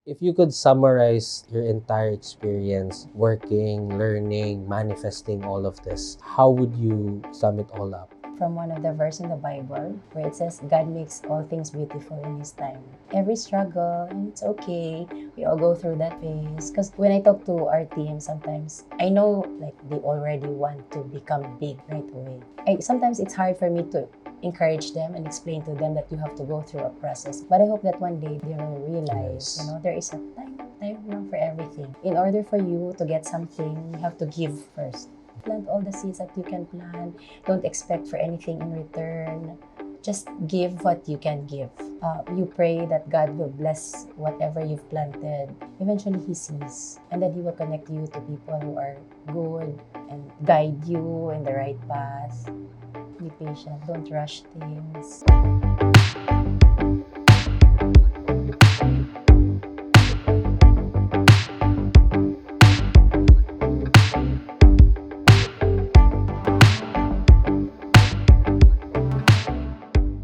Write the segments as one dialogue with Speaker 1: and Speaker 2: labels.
Speaker 1: If you could summarize your entire experience working, learning, manifesting all of this, how would you sum it all up?
Speaker 2: From one of the verse in the Bible where it says God makes all things beautiful in His time. Every struggle, and it's okay. We all go through that phase. Because when I talk to our team, sometimes I know like they already want to become big right away. Sometimes it's hard for me to encourage them and explain to them that you have to go through a process. But I hope that one day they will realize, there is a time for everything. In order for you to get something, you have to give first. Plant all the seeds that you can plant. Don't expect for anything in return. Just give what you can give. You pray that God will bless whatever you've planted. Eventually, He sees. And then He will connect you to people who are good and guide you in the right path. Be patient. Don't rush things.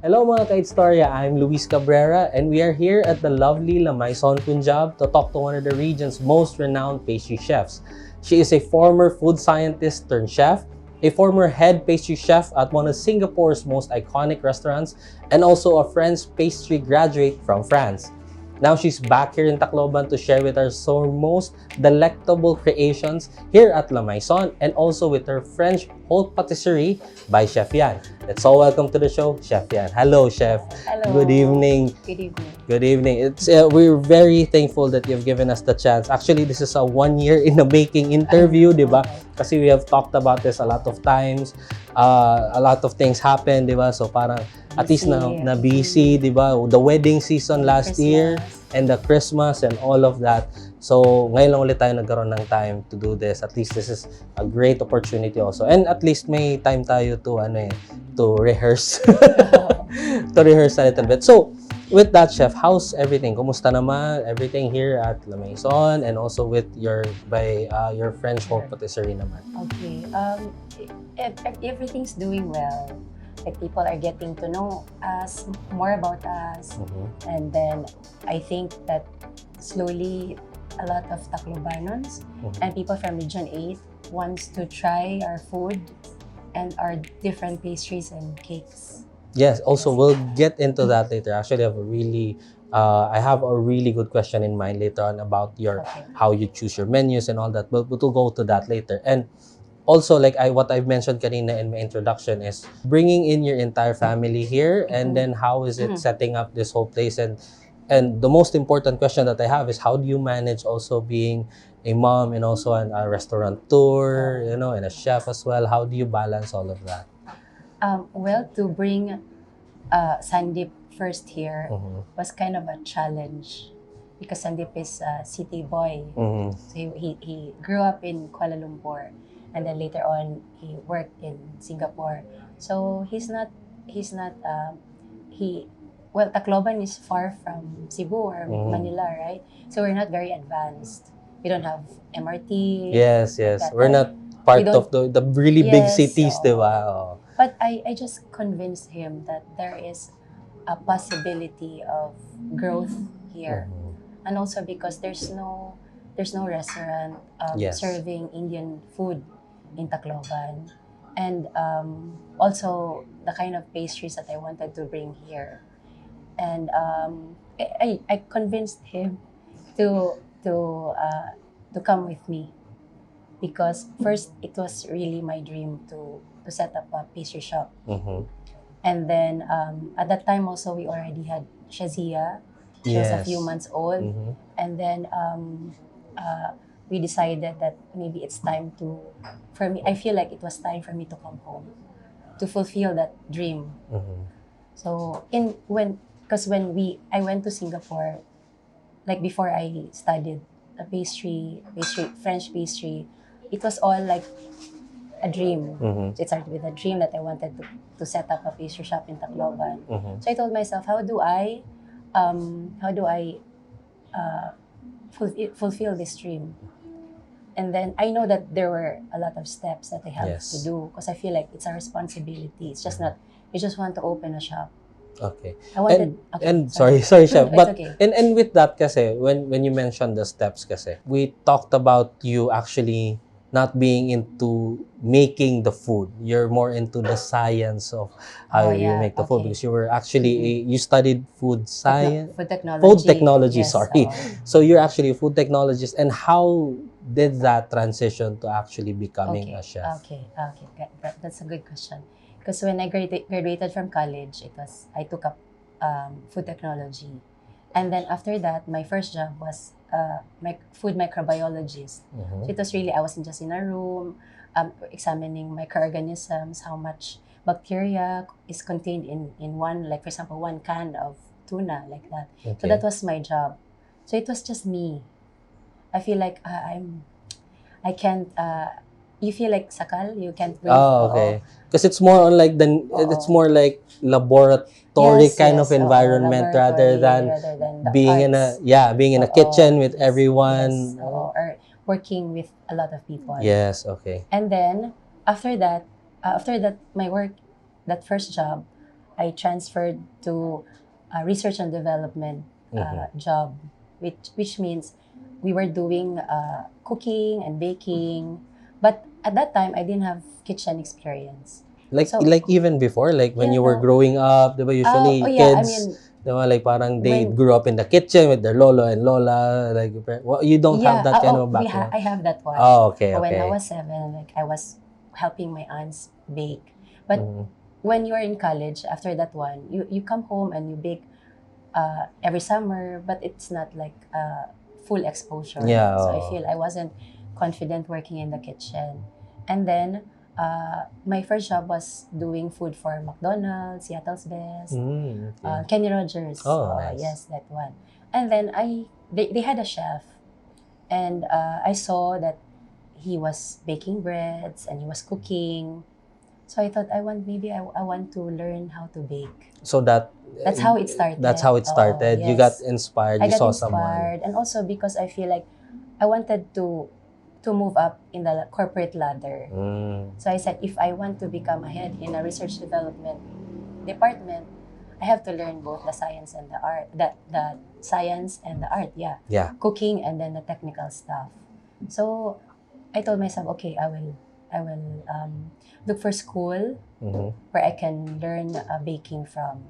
Speaker 1: Hello mga ka-Storya, I'm Luis Cabrera and we are here at the lovely Maison Punjab to talk to one of the region's most renowned pastry chefs. She is a former food scientist turned chef, a former head pastry chef at one of Singapore's most iconic restaurants, and also a French pastry graduate from France. Now she's back here in Tacloban to share with us her most delectable creations here at La Maison and also with her French haute patisserie by Chef Yan. Let's all welcome to the show, Chef Yan. Hello, Chef.
Speaker 2: Hello.
Speaker 1: Good evening.
Speaker 2: Good evening.
Speaker 1: Good evening. We're very thankful that you've given us the chance. Actually, this is a 1 year in the making interview, di ba? Kasi we have talked about this a lot of times. A lot of things happen, di ba? So parang at least na busy, di ba? The wedding season last year and the Christmas and all of that. So ngayon lang ulit tayo nagkaroon ng time to do this. At least this is a great opportunity also. And at least may time tayo to rehearse. To rehearse a little bit. So with that, Chef, how's everything? Kumusta naman? Everything here at La Maison and also with your French haute patisserie naman.
Speaker 2: Okay. Everything's doing well. Like people are getting to know us, more about us. And then I think that slowly a lot of Taclobanons and people from Region 8 wants to try our food and our different pastries and cakes.
Speaker 1: Yes, also we'll get into that later. Actually, I have a really good question in mind later on about how you choose your menus and all that. But we'll go to that later. And also, like what I've mentioned kanina in my introduction is bringing in your entire family here, and then how is it setting up this whole place? And the most important question that I have is how do you manage also being a mom and also a restaurateur, and a chef as well? How do you balance all of that?
Speaker 2: Well, to bring Sandeep first here was kind of a challenge because Sandeep is a city boy. So he grew up in Kuala Lumpur and then later on he worked in Singapore. So Tacloban is far from Cebu or Manila, right? So we're not very advanced. We don't have MRT.
Speaker 1: Yes. We're not part of the really big cities, diba?
Speaker 2: But I just convinced him that there is a possibility of growth here. And also because there's no restaurant serving Indian food in Tacloban. And also the kind of pastries that I wanted to bring here. And I convinced him to come with me because first it was really my dream to set up a pastry shop. And then at that time also we already had Shazia. She was a few months old. And then we decided that maybe it's time for me, I feel like it was time for me to come home to fulfill that dream. So because when I went to Singapore, like before I studied a French pastry, it was all like a dream. It started with a dream that I wanted to set up a pastry shop in Tacloban. So I told myself, how do I fulfill this dream? And then I know that there were a lot of steps that I have to do because I feel like it's a responsibility. It's just not, you just want to open a shop.
Speaker 1: Okay.
Speaker 2: I wanted, okay,
Speaker 1: And sorry, chef.
Speaker 2: It's
Speaker 1: But
Speaker 2: okay.
Speaker 1: and with that kasi, when you mentioned the steps kasi, we talked about you actually not being into making the food. You're more into the science of how
Speaker 2: Oh,
Speaker 1: you
Speaker 2: yeah,
Speaker 1: make the food
Speaker 2: okay.
Speaker 1: because you were actually you studied food science,
Speaker 2: Food
Speaker 1: food
Speaker 2: technology.
Speaker 1: technology,
Speaker 2: Yes,
Speaker 1: sorry.
Speaker 2: oo.
Speaker 1: So you're actually a food technologist, and how did that transition to actually becoming a
Speaker 2: Okay,
Speaker 1: chef?
Speaker 2: okay. That's a good question. Because when I graduated from college, I took up food technology, and then after that, my first job was food microbiologist. So it was really I wasn't just in a room, examining microorganisms, how much bacteria is contained in one, like for example, one can of tuna, like that. So
Speaker 1: Okay.
Speaker 2: that was my job. So it was just me. I feel like I can't, you feel like sakal, you can't breathe.
Speaker 1: Oh,
Speaker 2: Oo.
Speaker 1: okay. Because it's more on like it's
Speaker 2: Oo.
Speaker 1: more like laboratory
Speaker 2: Yes,
Speaker 1: kind of
Speaker 2: yes. Oo.
Speaker 1: environment rather
Speaker 2: Laboratory
Speaker 1: than
Speaker 2: rather than the
Speaker 1: being in a
Speaker 2: arts.
Speaker 1: being in a
Speaker 2: Oo.
Speaker 1: kitchen with
Speaker 2: Yes, yes.
Speaker 1: everyone.
Speaker 2: Oo. Or working with a lot of people.
Speaker 1: Yes, okay.
Speaker 2: And then, after that, my work, that first job, I transferred to a research and development
Speaker 1: Mm-hmm.
Speaker 2: job, which means we were doing cooking and baking. But at that time, I didn't have kitchen experience. So,
Speaker 1: Like even before, like when
Speaker 2: yeah,
Speaker 1: you were growing up, diba
Speaker 2: oh
Speaker 1: usually
Speaker 2: yeah, I
Speaker 1: kids,
Speaker 2: mean,
Speaker 1: diba like parang they
Speaker 2: when,
Speaker 1: grew up in the kitchen with their lolo and lola, like well, you don't have
Speaker 2: yeah,
Speaker 1: that kind of
Speaker 2: I
Speaker 1: background.
Speaker 2: have that one.
Speaker 1: Oh, okay,
Speaker 2: When I
Speaker 1: okay.
Speaker 2: was 7, like I was helping my aunts bake. But
Speaker 1: Mm-hmm.
Speaker 2: when you are in college, after that one, you come home and you bake every summer, but it's not like full exposure.
Speaker 1: Yeah.
Speaker 2: So I
Speaker 1: Oh.
Speaker 2: feel I wasn't confident working in the kitchen. And then my first job was doing food for McDonald's, Seattle's Best,
Speaker 1: Okay.
Speaker 2: Kenny Rogers.
Speaker 1: Oh, nice.
Speaker 2: Yes, that one. And then they had a chef, and I saw that he was baking breads and he was cooking. So I thought I want to learn how to bake.
Speaker 1: So
Speaker 2: That's how it
Speaker 1: that's
Speaker 2: started.
Speaker 1: how it
Speaker 2: Oh,
Speaker 1: started. You got
Speaker 2: yes.
Speaker 1: inspired.
Speaker 2: I
Speaker 1: You
Speaker 2: got
Speaker 1: saw someone.
Speaker 2: inspired, and also because I feel like I wanted to move up in the corporate ladder. So I said if I want to become a head in a research development department, I have to learn both the science and the art. The science and the art, yeah.
Speaker 1: Yeah.
Speaker 2: Cooking and then the technical stuff. So I told myself, okay, I will look for school
Speaker 1: Mm-hmm.
Speaker 2: where I can learn baking from.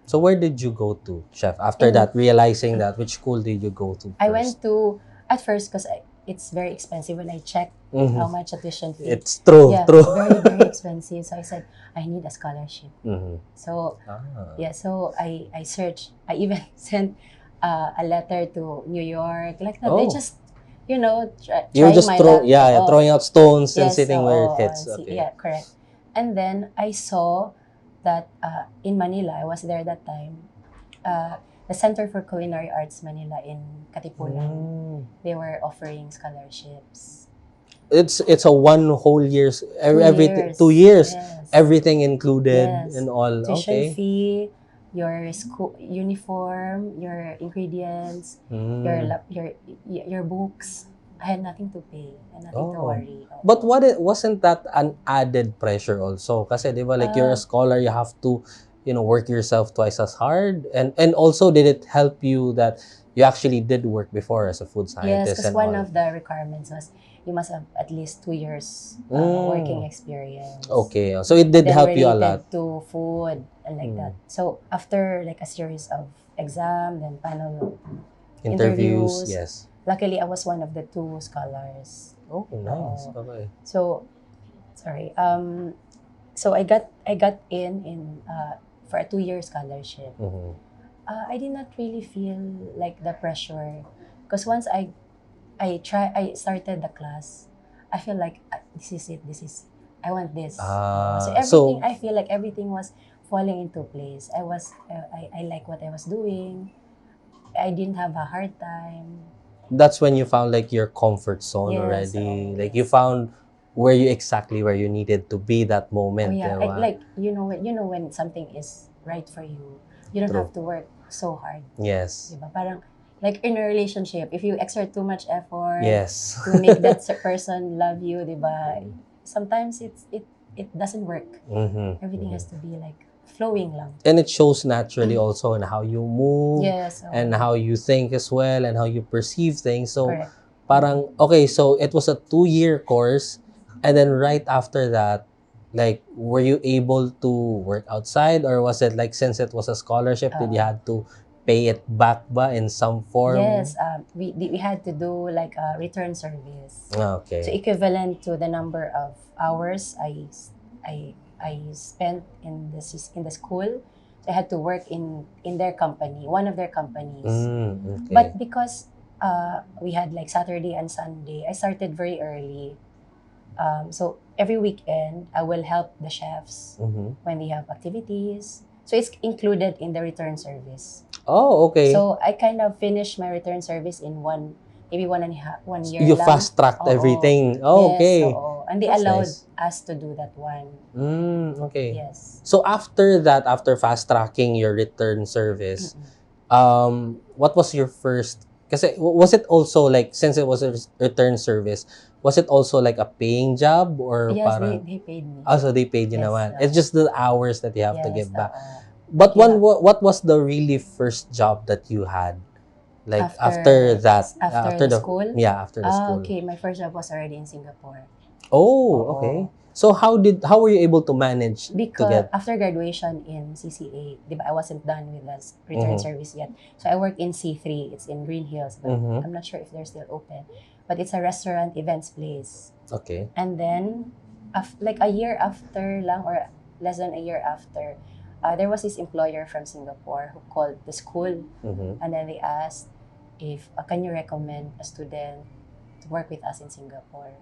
Speaker 1: So where did you go to, chef? After
Speaker 2: In
Speaker 1: that, realizing that, which school did you go to
Speaker 2: I
Speaker 1: first?
Speaker 2: went to at first because it's very expensive when I checked how
Speaker 1: Mm-hmm.
Speaker 2: much a tuition fee.
Speaker 1: It's true,
Speaker 2: Yeah,
Speaker 1: true.
Speaker 2: very expensive. So I said I need a scholarship.
Speaker 1: Mm-hmm.
Speaker 2: So
Speaker 1: Ah.
Speaker 2: yeah, so I searched. I even sent a letter to New York like that. They
Speaker 1: Oh,
Speaker 2: just
Speaker 1: you were
Speaker 2: trying
Speaker 1: just
Speaker 2: my luck.
Speaker 1: throwing out stones and
Speaker 2: Yes,
Speaker 1: sitting where it
Speaker 2: oo,
Speaker 1: hits.
Speaker 2: see,
Speaker 1: Okay.
Speaker 2: yeah, correct. And then I saw that in Manila, I was there that time. The Center for Culinary Arts Manila in Katipunan,
Speaker 1: Mm.
Speaker 2: they were offering scholarships.
Speaker 1: It's a one whole years
Speaker 2: Two
Speaker 1: every
Speaker 2: years.
Speaker 1: 2 years,
Speaker 2: Yes.
Speaker 1: everything included
Speaker 2: Yes.
Speaker 1: and all.
Speaker 2: Tuition
Speaker 1: Okay.
Speaker 2: fee, your school uniform, your ingredients, your
Speaker 1: Mm.
Speaker 2: your books. I had nothing to pay and nothing to
Speaker 1: Oh.
Speaker 2: worry.
Speaker 1: But
Speaker 2: Oo.
Speaker 1: wasn't that an added pressure also? Kasi 'di ba like you're a
Speaker 2: Uh,
Speaker 1: scholar, you have to, work yourself twice as hard. And also did it help you that you actually did work before as a food
Speaker 2: yes,
Speaker 1: scientist
Speaker 2: because
Speaker 1: and
Speaker 2: one
Speaker 1: all?
Speaker 2: of the requirements was you must have at least 2 years working
Speaker 1: Mm.
Speaker 2: experience.
Speaker 1: Okay. So it
Speaker 2: And
Speaker 1: did
Speaker 2: then
Speaker 1: help you a lot.
Speaker 2: related to food and like
Speaker 1: Mm.
Speaker 2: that. So after like a series of exam, then panel
Speaker 1: Interviews,
Speaker 2: interviews,
Speaker 1: yes.
Speaker 2: luckily I was one of the 2 scholars.
Speaker 1: Oh, nice.
Speaker 2: Oo.
Speaker 1: Okay.
Speaker 2: So sorry. So I got in for a 2 year scholarship.
Speaker 1: Mhm.
Speaker 2: I did not really feel like the pressure because once I started the class, I feel like this is it. This is I want this. So everything
Speaker 1: So
Speaker 2: I feel like everything was falling into place. I like what I was doing. I didn't have a hard time.
Speaker 1: that's when you found like your comfort zone
Speaker 2: Yes,
Speaker 1: already. Like you
Speaker 2: yes.
Speaker 1: found where you needed to be that
Speaker 2: Oh
Speaker 1: moment,
Speaker 2: yeah,
Speaker 1: diba?
Speaker 2: like when something is right for you, you don't
Speaker 1: True.
Speaker 2: have to work so hard.
Speaker 1: Yes.
Speaker 2: Diba? Parang like in a relationship, if you exert too much effort
Speaker 1: Yes.
Speaker 2: to make that person love you, diba? Sometimes it doesn't work.
Speaker 1: Mhm.
Speaker 2: Everything
Speaker 1: Mhm.
Speaker 2: has to be like flowing lang.
Speaker 1: And it shows naturally also in how you move
Speaker 2: Yes.
Speaker 1: and how you think as well and how you perceive things. So
Speaker 2: Correct.
Speaker 1: parang okay, so it was a 2-year course, and then right after that, like were you able to work outside, or was it like since it was a scholarship, did you had to pay it back ba in some form?
Speaker 2: Yes, we had to do like a return service. So
Speaker 1: Okay.
Speaker 2: equivalent to the number of hours I spent in the school. So I had to work in their company, one of their companies.
Speaker 1: Okay.
Speaker 2: But because we had like Saturday and Sunday, I started very early. So every weekend, I will help the chefs when they have activities. So it's included in the return service.
Speaker 1: Oh, okay.
Speaker 2: So I kind of finished my return service in maybe 1 year
Speaker 1: You
Speaker 2: lang.
Speaker 1: fast-tracked everything. Oh,
Speaker 2: Yes,
Speaker 1: okay.
Speaker 2: And they
Speaker 1: That's
Speaker 2: allowed
Speaker 1: nice.
Speaker 2: us to do that one.
Speaker 1: Okay.
Speaker 2: Yes.
Speaker 1: So after that, after fast-tracking your return service, what was your first, kasi was it also like, since it was a return service, was it also like a paying job or
Speaker 2: Yes,
Speaker 1: parang,
Speaker 2: they paid me.
Speaker 1: so they paid you
Speaker 2: Yes,
Speaker 1: naman. It's just the hours that you have to
Speaker 2: Yes,
Speaker 1: give back.
Speaker 2: oo.
Speaker 1: But
Speaker 2: Yeah.
Speaker 1: what was the really first job that you had? Like after that,
Speaker 2: After the school?
Speaker 1: Yeah, after the school.
Speaker 2: Okay, my first job was already in Singapore.
Speaker 1: Oh, okay. So how were you able to manage to
Speaker 2: Because
Speaker 1: get?
Speaker 2: after graduation in CCA, di ba, I wasn't done with the return service yet. So I worked in C3. It's in Green Hills, but I'm not sure if they're still open. But it's a restaurant events place.
Speaker 1: Okay.
Speaker 2: And then, like a year after lang, or less than a year after, there was this employer from Singapore who called the school. And then they asked if, can you recommend a student to work with us in Singapore?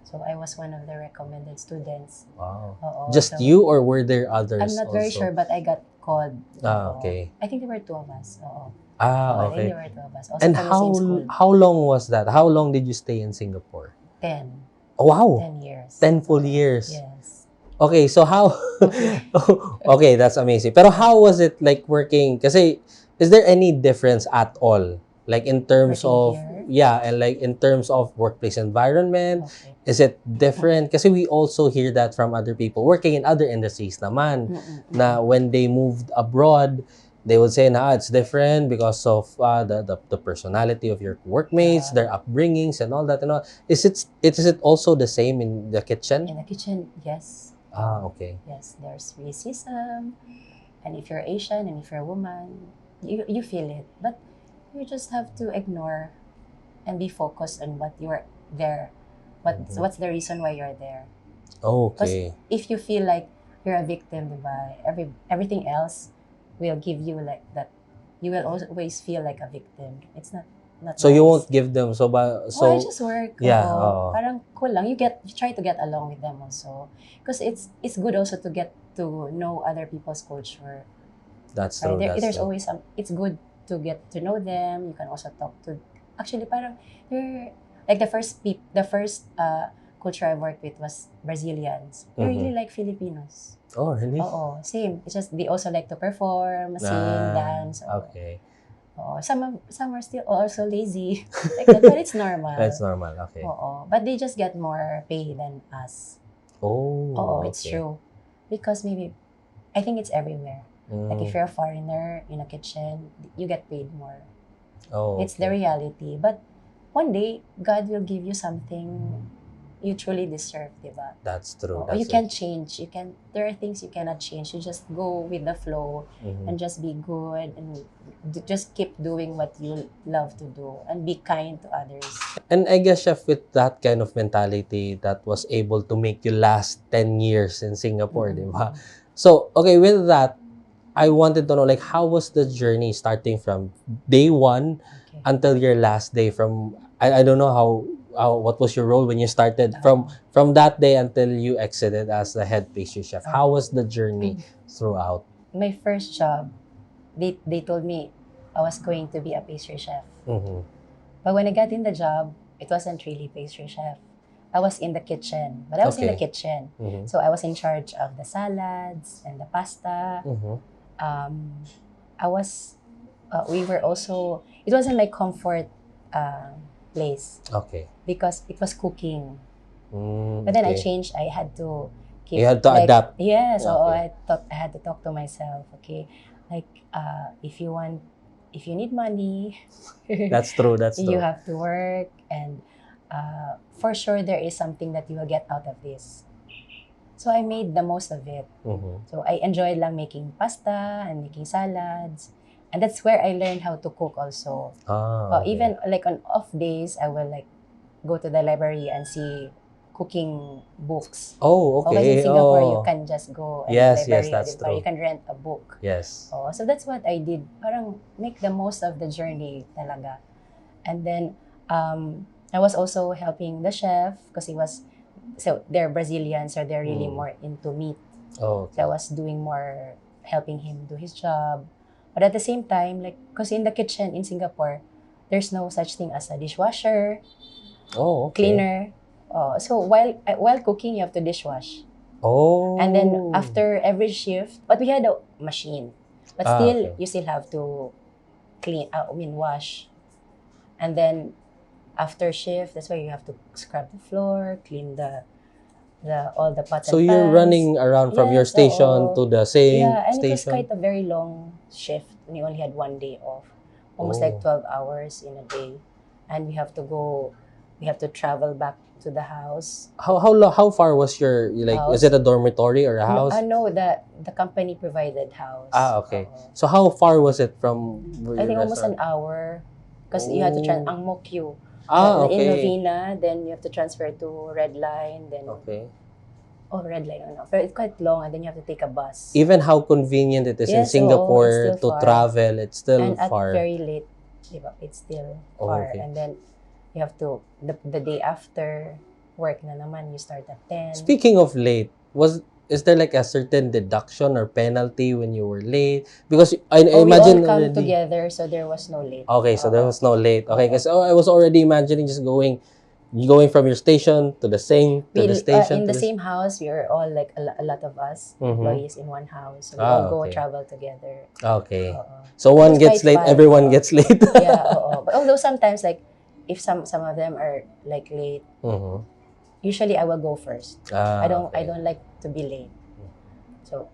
Speaker 2: So I was one of the recommended students.
Speaker 1: Wow.
Speaker 2: Oo,
Speaker 1: Just
Speaker 2: so
Speaker 1: you, or were there others?
Speaker 2: I'm not very
Speaker 1: also?
Speaker 2: sure, but I got called.
Speaker 1: Okay.
Speaker 2: I think there were two of us. Oo. I think
Speaker 1: Okay.
Speaker 2: there were two of us. Also
Speaker 1: And
Speaker 2: from the same school.
Speaker 1: how long was that? How long did you stay in Singapore?
Speaker 2: 10.
Speaker 1: Oh, wow.
Speaker 2: 10 years.
Speaker 1: 10 full years.
Speaker 2: Yes.
Speaker 1: Okay, so how? Okay, that's amazing. Pero how was it like working? Kasi is there any difference at all? Like in terms
Speaker 2: Working
Speaker 1: of,
Speaker 2: here?
Speaker 1: and like in terms of workplace environment,
Speaker 2: Okay.
Speaker 1: is it different? Kasi we also hear that from other people working in other industries naman, na when they moved abroad, they would say na it's different because of the personality of your workmates, their upbringings and all that and all. Is it also the same in the kitchen?
Speaker 2: In the kitchen, yes.
Speaker 1: Okay.
Speaker 2: Yes, there's racism, and if you're Asian and if you're a woman, you feel it. But you just have to ignore and be focused on what you're there. What's the reason why you're there?
Speaker 1: Okay.
Speaker 2: If you feel like you're a victim, diba, everything else will give you like that. You will always feel like a victim. It's not
Speaker 1: So
Speaker 2: nice.
Speaker 1: you won't give them so
Speaker 2: I just work.
Speaker 1: Yeah,
Speaker 2: Parang cool lang. You try to get along with them also, because it's good also to get to know other people's culture.
Speaker 1: That's
Speaker 2: Right?
Speaker 1: true.
Speaker 2: There's always it's good to get to know them. You can also talk to. Actually, parang they're like the first culture I worked with was Brazilians. They really like Filipinos.
Speaker 1: Oh, really?
Speaker 2: Oo, same. It's just they also like to perform, sing, dance.
Speaker 1: Okay.
Speaker 2: Some are still also lazy, like that, but it's normal.
Speaker 1: That's normal. Okay.
Speaker 2: But they just get more pay than us. It's
Speaker 1: okay.
Speaker 2: true, because maybe I think it's everywhere. Like if you're a foreigner in a kitchen, you get paid more. It's the reality. But one day, God will give you something you truly deserve, diba?
Speaker 1: That's true.
Speaker 2: You can't change. There are things you cannot change. You just go with the flow and just be good and just keep doing what you love to do and be kind to others.
Speaker 1: And I guess, Chef, with that kind of mentality that was able to make you last 10 years in Singapore, diba? So, okay, with that, I wanted to know, like, how was the journey starting from day one until your last day? From I don't know what was your role when you started from that day until you exited as the head pastry chef. How was the journey throughout?
Speaker 2: My first job, they told me I was going to be a pastry chef. But when I got in the job, it wasn't really pastry chef. I was in the kitchen, but I was in the kitchen. So I was in charge of the salads and the pasta. We were also, it wasn't like comfort place.
Speaker 1: Okay.
Speaker 2: Because it was cooking. But then I changed. I had to
Speaker 1: You had to
Speaker 2: like,
Speaker 1: adapt.
Speaker 2: yeah, so
Speaker 1: Okay.
Speaker 2: I thought I had to talk to myself, okay, like if you need money,
Speaker 1: That's true. That's
Speaker 2: you
Speaker 1: true.
Speaker 2: have to work, and for sure there is something that you will get out of this. So I made the most of it.
Speaker 1: Mm-hmm.
Speaker 2: So I enjoyed lang making pasta and making salads, and that's where I learned how to cook also.
Speaker 1: Ah, okay.
Speaker 2: Even like on off days, I will like go to the library and see cooking books.
Speaker 1: Oh,
Speaker 2: O kasi in
Speaker 1: okay.
Speaker 2: Singapore, you
Speaker 1: Oh,
Speaker 2: can just go and
Speaker 1: yes, yes,
Speaker 2: library, o
Speaker 1: that's
Speaker 2: di ba? You
Speaker 1: true.
Speaker 2: can rent a book.
Speaker 1: Yes.
Speaker 2: Oh, so that's what I did. Parang make the most of the journey talaga. And then I was also helping the chef because so they're Brazilian, so they're really
Speaker 1: Mm.
Speaker 2: more into meat.
Speaker 1: Oh,
Speaker 2: So I
Speaker 1: okay.
Speaker 2: was doing more, helping him do his job. But at the same time, like, because in the kitchen in Singapore, there's no such thing as a dishwasher,
Speaker 1: Oh, okay.
Speaker 2: cleaner. So while cooking, you have to dishwash.
Speaker 1: Oh.
Speaker 2: And then after every shift, but we had a machine. But still,
Speaker 1: Okay.
Speaker 2: you still have to wash. And then after shift, that's why you have to scrub the floor, clean the all the pots
Speaker 1: So
Speaker 2: and
Speaker 1: you're
Speaker 2: pans.
Speaker 1: running around from your
Speaker 2: Yes,
Speaker 1: station
Speaker 2: oo.
Speaker 1: to the same
Speaker 2: Yeah, and it was
Speaker 1: station?
Speaker 2: quite a very long shift. We only had one day off, almost like
Speaker 1: Oh.
Speaker 2: 12 hours in a day. And we have to travel back to the house.
Speaker 1: How far was your, like, is
Speaker 2: House.
Speaker 1: it a dormitory or a
Speaker 2: No,
Speaker 1: house?
Speaker 2: no, the company provided house.
Speaker 1: Ah, okay.
Speaker 2: Oo.
Speaker 1: So how far was it from
Speaker 2: I
Speaker 1: your
Speaker 2: think almost an
Speaker 1: restaurant?
Speaker 2: hour. Because you had to
Speaker 1: Oh.
Speaker 2: ang Mokyo.
Speaker 1: Ah,
Speaker 2: In
Speaker 1: okay.
Speaker 2: Novena, then you have to transfer to Red Line, then
Speaker 1: Okay.
Speaker 2: Red Line, no. But it's quite long, and then you have to take a bus.
Speaker 1: Even how convenient it is in
Speaker 2: Yes, oo, it's
Speaker 1: Singapore
Speaker 2: still
Speaker 1: to
Speaker 2: far.
Speaker 1: travel, it's still
Speaker 2: And at
Speaker 1: far.
Speaker 2: very late, diba, it's still
Speaker 1: Oh,
Speaker 2: far.
Speaker 1: okay.
Speaker 2: And then you have to, the day after, work na naman, you start at 10.
Speaker 1: Speaking of late, is there like a certain deduction or penalty when you were late? Because I
Speaker 2: We all
Speaker 1: imagine
Speaker 2: come
Speaker 1: already.
Speaker 2: together, so there was no late.
Speaker 1: Okay, so there
Speaker 2: Oo.
Speaker 1: was no late. Okay,
Speaker 2: Oo.
Speaker 1: because I was already imagining just going from your station to the same to the station
Speaker 2: In
Speaker 1: to
Speaker 2: the
Speaker 1: this.
Speaker 2: same house, we are all like a lot of us,
Speaker 1: Mhm.
Speaker 2: employees in one house. So we all go
Speaker 1: Okay.
Speaker 2: travel together.
Speaker 1: Okay.
Speaker 2: Oo.
Speaker 1: So
Speaker 2: It
Speaker 1: one
Speaker 2: was
Speaker 1: gets
Speaker 2: quite
Speaker 1: late,
Speaker 2: fun.
Speaker 1: everyone
Speaker 2: Oo.
Speaker 1: gets late.
Speaker 2: Yeah, oo. But although sometimes, like, if some of them are like late,
Speaker 1: Mhm.
Speaker 2: usually I will go first. I
Speaker 1: Okay.
Speaker 2: don't like to be late. So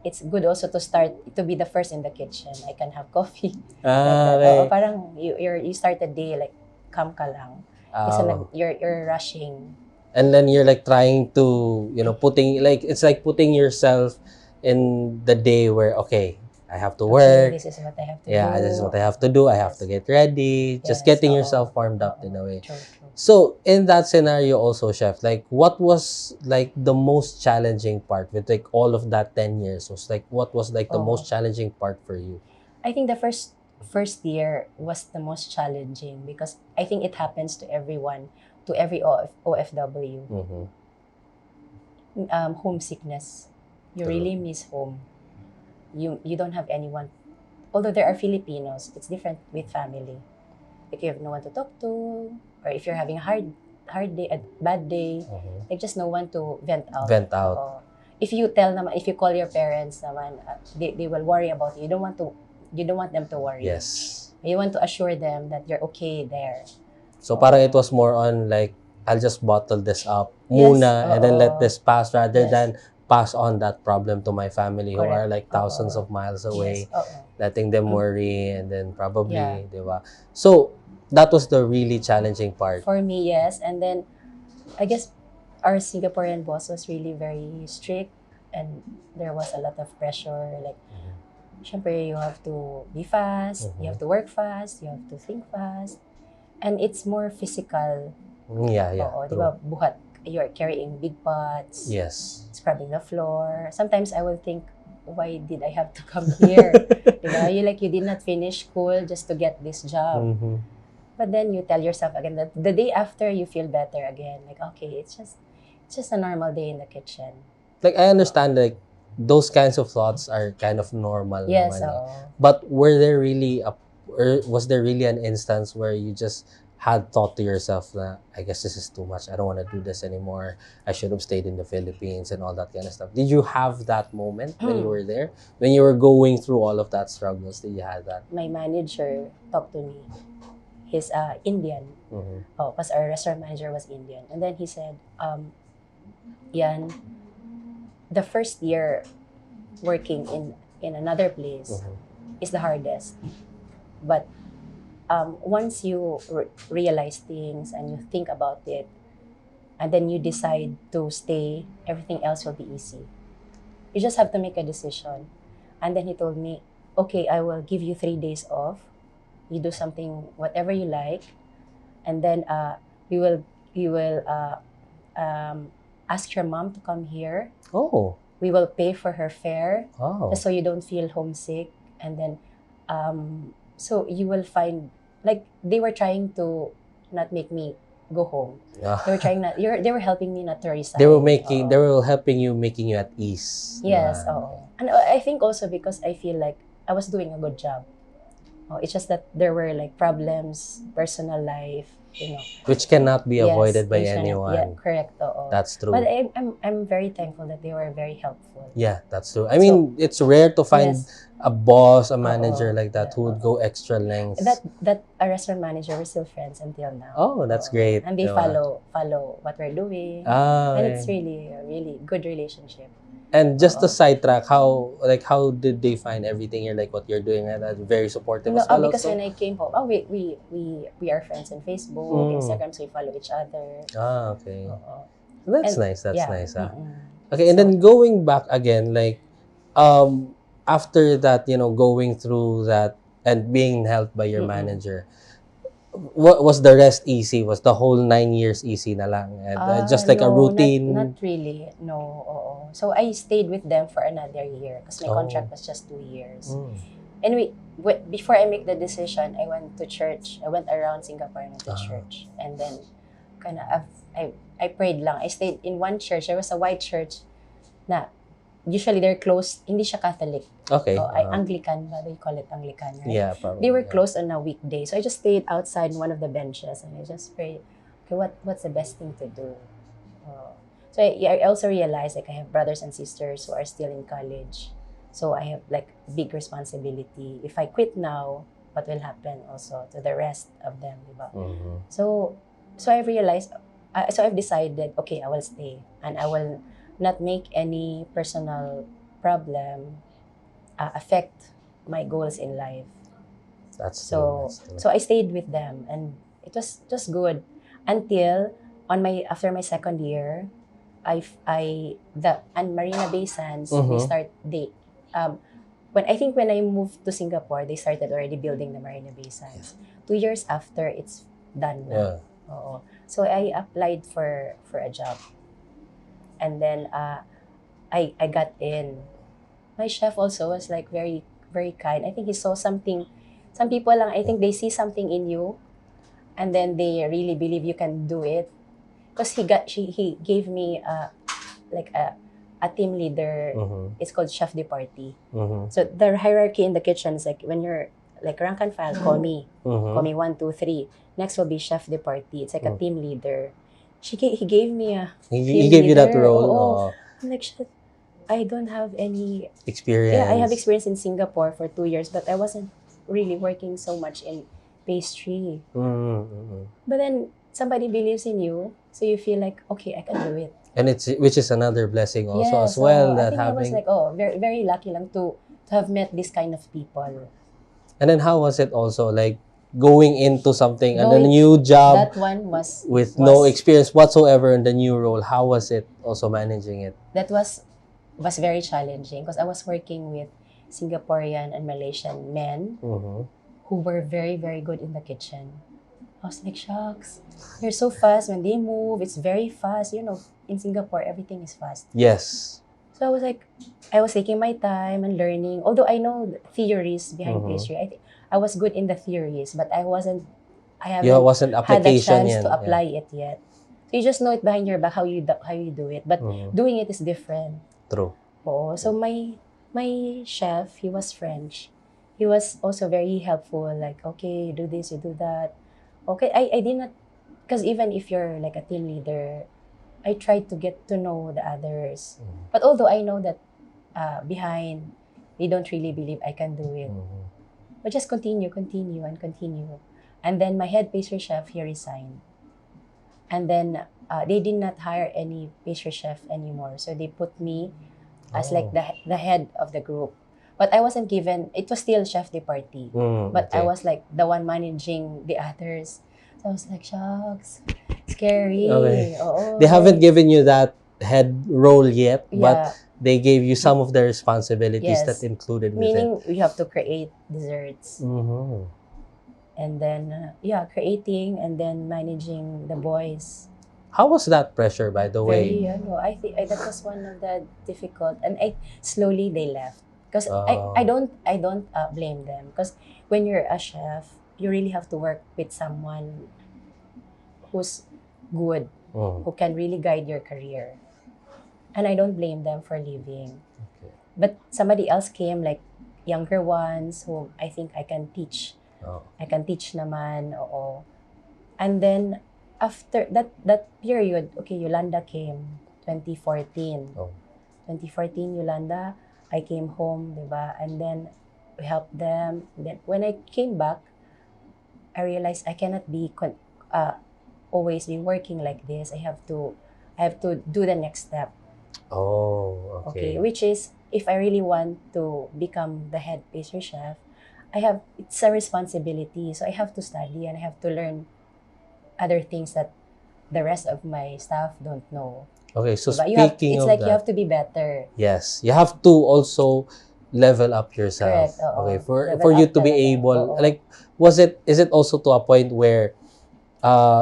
Speaker 2: it's good also to be the first in the kitchen. I can have coffee like that. Oo,
Speaker 1: Okay.
Speaker 2: parang you start the day like calm ka lang. Kasi
Speaker 1: Oh.
Speaker 2: you're rushing.
Speaker 1: And then you're like trying to, it's like putting yourself in the day where, okay, I have to
Speaker 2: Okay,
Speaker 1: work.
Speaker 2: this is what I have to
Speaker 1: Yeah,
Speaker 2: do.
Speaker 1: this is what I have to do. I have to get ready. Just
Speaker 2: Yes,
Speaker 1: getting
Speaker 2: oo.
Speaker 1: yourself warmed up in a way.
Speaker 2: True.
Speaker 1: So in that scenario also, Chef, like what was like the most challenging part with like all of that 10 years? What was like the
Speaker 2: Oo.
Speaker 1: most challenging part for you?
Speaker 2: I think the first year was the most challenging because I think it happens to everyone, to every OFW.
Speaker 1: Mm-hmm.
Speaker 2: Homesickness. You
Speaker 1: True.
Speaker 2: really miss home. You don't have anyone. Although there are Filipinos, it's different with family. If you have no one to talk to, or if you're having a hard day, a bad day,
Speaker 1: Mhm.
Speaker 2: like just no one to vent out.
Speaker 1: Vent out.
Speaker 2: Oo. If you call your parents naman, they will worry about you. You don't want them to worry.
Speaker 1: Yes.
Speaker 2: You want to assure them that you're okay there.
Speaker 1: So parang it was more on like, I'll just bottle this up
Speaker 2: Yes,
Speaker 1: muna and then let this pass rather
Speaker 2: Yes.
Speaker 1: than pass on that problem to my family who are
Speaker 2: Correct.
Speaker 1: like thousands of miles away,
Speaker 2: Yes, oo.
Speaker 1: letting them worry and then probably,
Speaker 2: Yeah.
Speaker 1: di ba? So that was the really challenging part.
Speaker 2: For me, yes. And then, I guess our Singaporean boss was really very strict and there was a lot of pressure. Like, syempre, you have to be fast, you have to work fast, you have to think fast. And it's more physical.
Speaker 1: Yeah,
Speaker 2: Oo, di
Speaker 1: true.
Speaker 2: ba? Buhat. You're carrying big pots,
Speaker 1: Yes.
Speaker 2: scrubbing the floor. Sometimes I will think, why did I have to come here? Diba? You did not finish school just to get this job.
Speaker 1: Mm-hmm.
Speaker 2: But then you tell yourself again that the day after you feel better again. Like, okay, it's just a normal day in the kitchen.
Speaker 1: Like I understand like those kinds of thoughts are kind of normal
Speaker 2: Yes,
Speaker 1: naman, eh.
Speaker 2: oo.
Speaker 1: But was there really an instance where you just had thought to yourself that I guess this is too much. I don't want to do this anymore. I should have stayed in the Philippines and all that kind of stuff. Did you have that moment when you were there? When you were going through all of that struggles, did you have that?
Speaker 2: My manager talked to me. He's Indian.
Speaker 1: Mm-hmm.
Speaker 2: Because our restaurant manager was Indian. And then he said, Yan, the first year working in another place is the hardest. But once you realize things and you think about it, and then you decide to stay, everything else will be easy. You just have to make a decision. And then he told me, okay, I will give you 3 days off. You do something, whatever you like, and then we will you will ask your mom to come here.
Speaker 1: Oh.
Speaker 2: We will pay for her fare,
Speaker 1: Oh.
Speaker 2: just so you don't feel homesick. And then, so you will find, like, they were trying to not make me go home. They were trying not. They were helping me not to resign.
Speaker 1: They were helping you, making you at ease.
Speaker 2: Yes. And I think also because I feel like I was doing a good job. It's just that there were like problems, personal life,
Speaker 1: which cannot be
Speaker 2: Yes,
Speaker 1: avoided by
Speaker 2: which cannot-
Speaker 1: anyone.
Speaker 2: Yeah, correct.
Speaker 1: That's true.
Speaker 2: But I'm very thankful that they were very helpful.
Speaker 1: Yeah, that's true. I mean, it's rare to find
Speaker 2: Yes.
Speaker 1: a boss, a manager like that
Speaker 2: Yeah.
Speaker 1: who would go extra lengths.
Speaker 2: That a restaurant manager, we're still friends until now.
Speaker 1: Oh, that's great.
Speaker 2: And they
Speaker 1: Diba?
Speaker 2: follow what we're doing.
Speaker 1: Ah,
Speaker 2: And it's really a really good relationship.
Speaker 1: and just to sidetrack, how did they find everything here, like what you're doing, and very supportive as well?
Speaker 2: Because
Speaker 1: Also?
Speaker 2: when I came home, we are friends on Facebook, Instagram, so we follow each other.
Speaker 1: Ah, okay. That's nice. That's
Speaker 2: yeah.
Speaker 1: nice.
Speaker 2: Mm-mm.
Speaker 1: Okay, and then going back again, like, after that, going through that and being helped by your manager, what was the rest easy? Was the whole 9 years easy na lang? And just like a
Speaker 2: No,
Speaker 1: routine?
Speaker 2: Not really. No, oo. So I stayed with them for another year because my contract was just 2 years. Anyway, before I make the decision, I went to church. I went around Singapore and went to church. And then, I prayed lang. I stayed in one church. There was a white church na usually they're closed. Hindi siya Catholic.
Speaker 1: Okay.
Speaker 2: Anglican, ba? They call it Anglican, right?
Speaker 1: Yeah, probably.
Speaker 2: They were closed on a weekday. So I just stayed outside one of the benches and I just prayed, okay, what's the best thing to do? So I also realized, like, I have brothers and sisters who are still in college. So I have like big responsibility. If I quit now, what will happen also to the rest of them, diba? So I realized, so I've decided, okay, I will stay and I will not make any personal problem affect my goals in life.
Speaker 1: That's
Speaker 2: So
Speaker 1: true.
Speaker 2: so I stayed with them and it was just good until after my second year, and Marina Bay Sands, when I moved to Singapore, they started already building the Marina Bay Sands. 2 years after, it's done na.
Speaker 1: Yeah.
Speaker 2: Oo. So I applied for a job. And then I got in. My chef also was like very, very kind. I think he saw something. Some people lang, I think they see something in you and then they really believe you can do it. Because he gave me like a team leader. It's called chef de partie. So the hierarchy in the kitchen is like, when you're like rank and file, call me. Call me 1, 2, 3. Next will be chef de partie. It's like a team leader. He gave me a
Speaker 1: He gave you that role.
Speaker 2: Oh. I'm like, shit, I don't have any
Speaker 1: experience.
Speaker 2: Yeah, I have experience in Singapore for 2 years, but I wasn't really working so much in pastry. But then somebody believes in you, so you feel like, okay, I can do it.
Speaker 1: And which is another blessing also as well.
Speaker 2: I think I was like, very, very lucky lang to have met this kind of people.
Speaker 1: And then how was it also, like, going into something and a new job?
Speaker 2: That one was
Speaker 1: no experience whatsoever in the new role. How was it also managing it?
Speaker 2: That was very challenging because I was working with Singaporean and Malaysian men who were very, very good in the kitchen. I was like, shucks, they're so fast when they move. It's very fast. In Singapore, everything is fast.
Speaker 1: Yes.
Speaker 2: So I was like, I was taking my time and learning. Although I know the theories behind pastry, I was good in the theories, but I haven't had a chance to apply it yet. So you just know it behind your back how you do it, but doing it is different.
Speaker 1: True.
Speaker 2: So my chef, he was French. He was also very helpful. Like, okay, you do this, you do that. Okay, I did not, because even if you're like a team leader, I tried to get to know the others. But although I know that behind, they don't really believe I can do it. But just continue. And then my head pastry chef, he resigned. And then they did not hire any pastry chef anymore. So they put me as like the head of the group. But I wasn't given, it was still chef de partie. But I was like the one managing the others. So I was like, shucks, scary.
Speaker 1: Okay.
Speaker 2: Oo,
Speaker 1: They haven't given you that head role yet, but
Speaker 2: yeah,
Speaker 1: they gave you some of the responsibilities
Speaker 2: yes.
Speaker 1: that included with
Speaker 2: Meaning you have to create desserts.
Speaker 1: it. Mm-hmm.
Speaker 2: And then, yeah, creating and then managing the boys.
Speaker 1: How was that pressure, by the way?
Speaker 2: Very, I think that was one of the difficult. And slowly they left. Because
Speaker 1: Oh.
Speaker 2: I don't blame them. Because when you're a chef, you really have to work with someone who's good, who can really guide your career. And I don't blame them for leaving.
Speaker 1: Okay.
Speaker 2: But somebody else came, like younger ones, who I think I can teach.
Speaker 1: Oh.
Speaker 2: I can teach naman, oo. And then, after that period, okay, Yolanda came, 2014.
Speaker 1: Oh.
Speaker 2: 2014, Yolanda, I came home, diba? And then, we helped them. Then, when I came back, I realized I cannot be always be working like this. I have to do the next step.
Speaker 1: Oh, okay.
Speaker 2: Which is, if I really want to become the head pastry chef, it's a responsibility. So I have to study and I have to learn other things that the rest of my staff don't know.
Speaker 1: Okay, so
Speaker 2: Diba?
Speaker 1: speaking
Speaker 2: it's
Speaker 1: of
Speaker 2: like
Speaker 1: that,
Speaker 2: you have to be better.
Speaker 1: yes, you have to also level up yourself.
Speaker 2: Correct, oo.
Speaker 1: Okay, for
Speaker 2: Level
Speaker 1: you
Speaker 2: up
Speaker 1: to be
Speaker 2: talaga,
Speaker 1: able,
Speaker 2: oo.
Speaker 1: like, is it also to a point where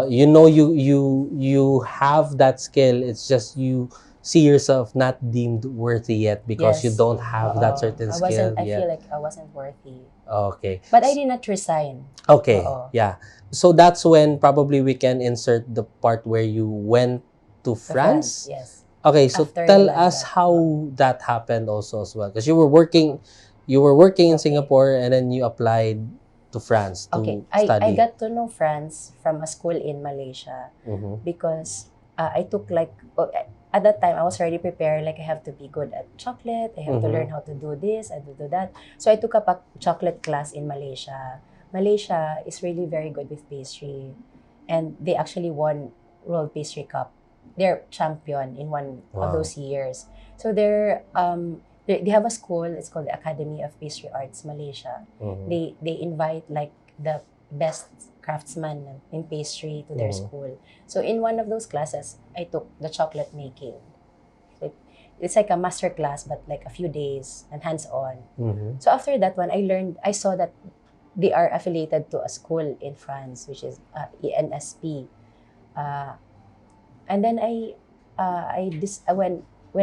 Speaker 1: you have that skill, it's just you see yourself not deemed worthy yet because you
Speaker 2: Yes.
Speaker 1: don't have that certain skill
Speaker 2: I
Speaker 1: yet.
Speaker 2: feel like I wasn't worthy.
Speaker 1: Okay.
Speaker 2: But I did not resign.
Speaker 1: Okay.
Speaker 2: Oo.
Speaker 1: Yeah. So that's when probably we can insert the part where you went to France.
Speaker 2: Yes.
Speaker 1: Okay, so
Speaker 2: After
Speaker 1: tell
Speaker 2: Yolanda.
Speaker 1: us how that happened also as well, because you were working in
Speaker 2: Okay.
Speaker 1: Singapore and then you applied to France to study.
Speaker 2: I got to know France from a school in Malaysia
Speaker 1: Mhm.
Speaker 2: because I took like, at that time I was already prepared, like I have to be good at chocolate, I have to learn how to do this, I have to do that. So I took up a chocolate class in Malaysia. Malaysia is really very good with pastry, and they actually won World Pastry Cup. They're champion in one of
Speaker 1: Wow.
Speaker 2: those years. So they have a school, it's called the Academy of Pastry Arts Malaysia.
Speaker 1: Mhm.
Speaker 2: They invite like the best craftsmen in pastry to their school. So in one of those classes, I took the chocolate making. It's like a master class, but like a few days and hands-on.
Speaker 1: Mhm.
Speaker 2: So after that one, I saw that they are affiliated to a school in France, which is ENSP. And then when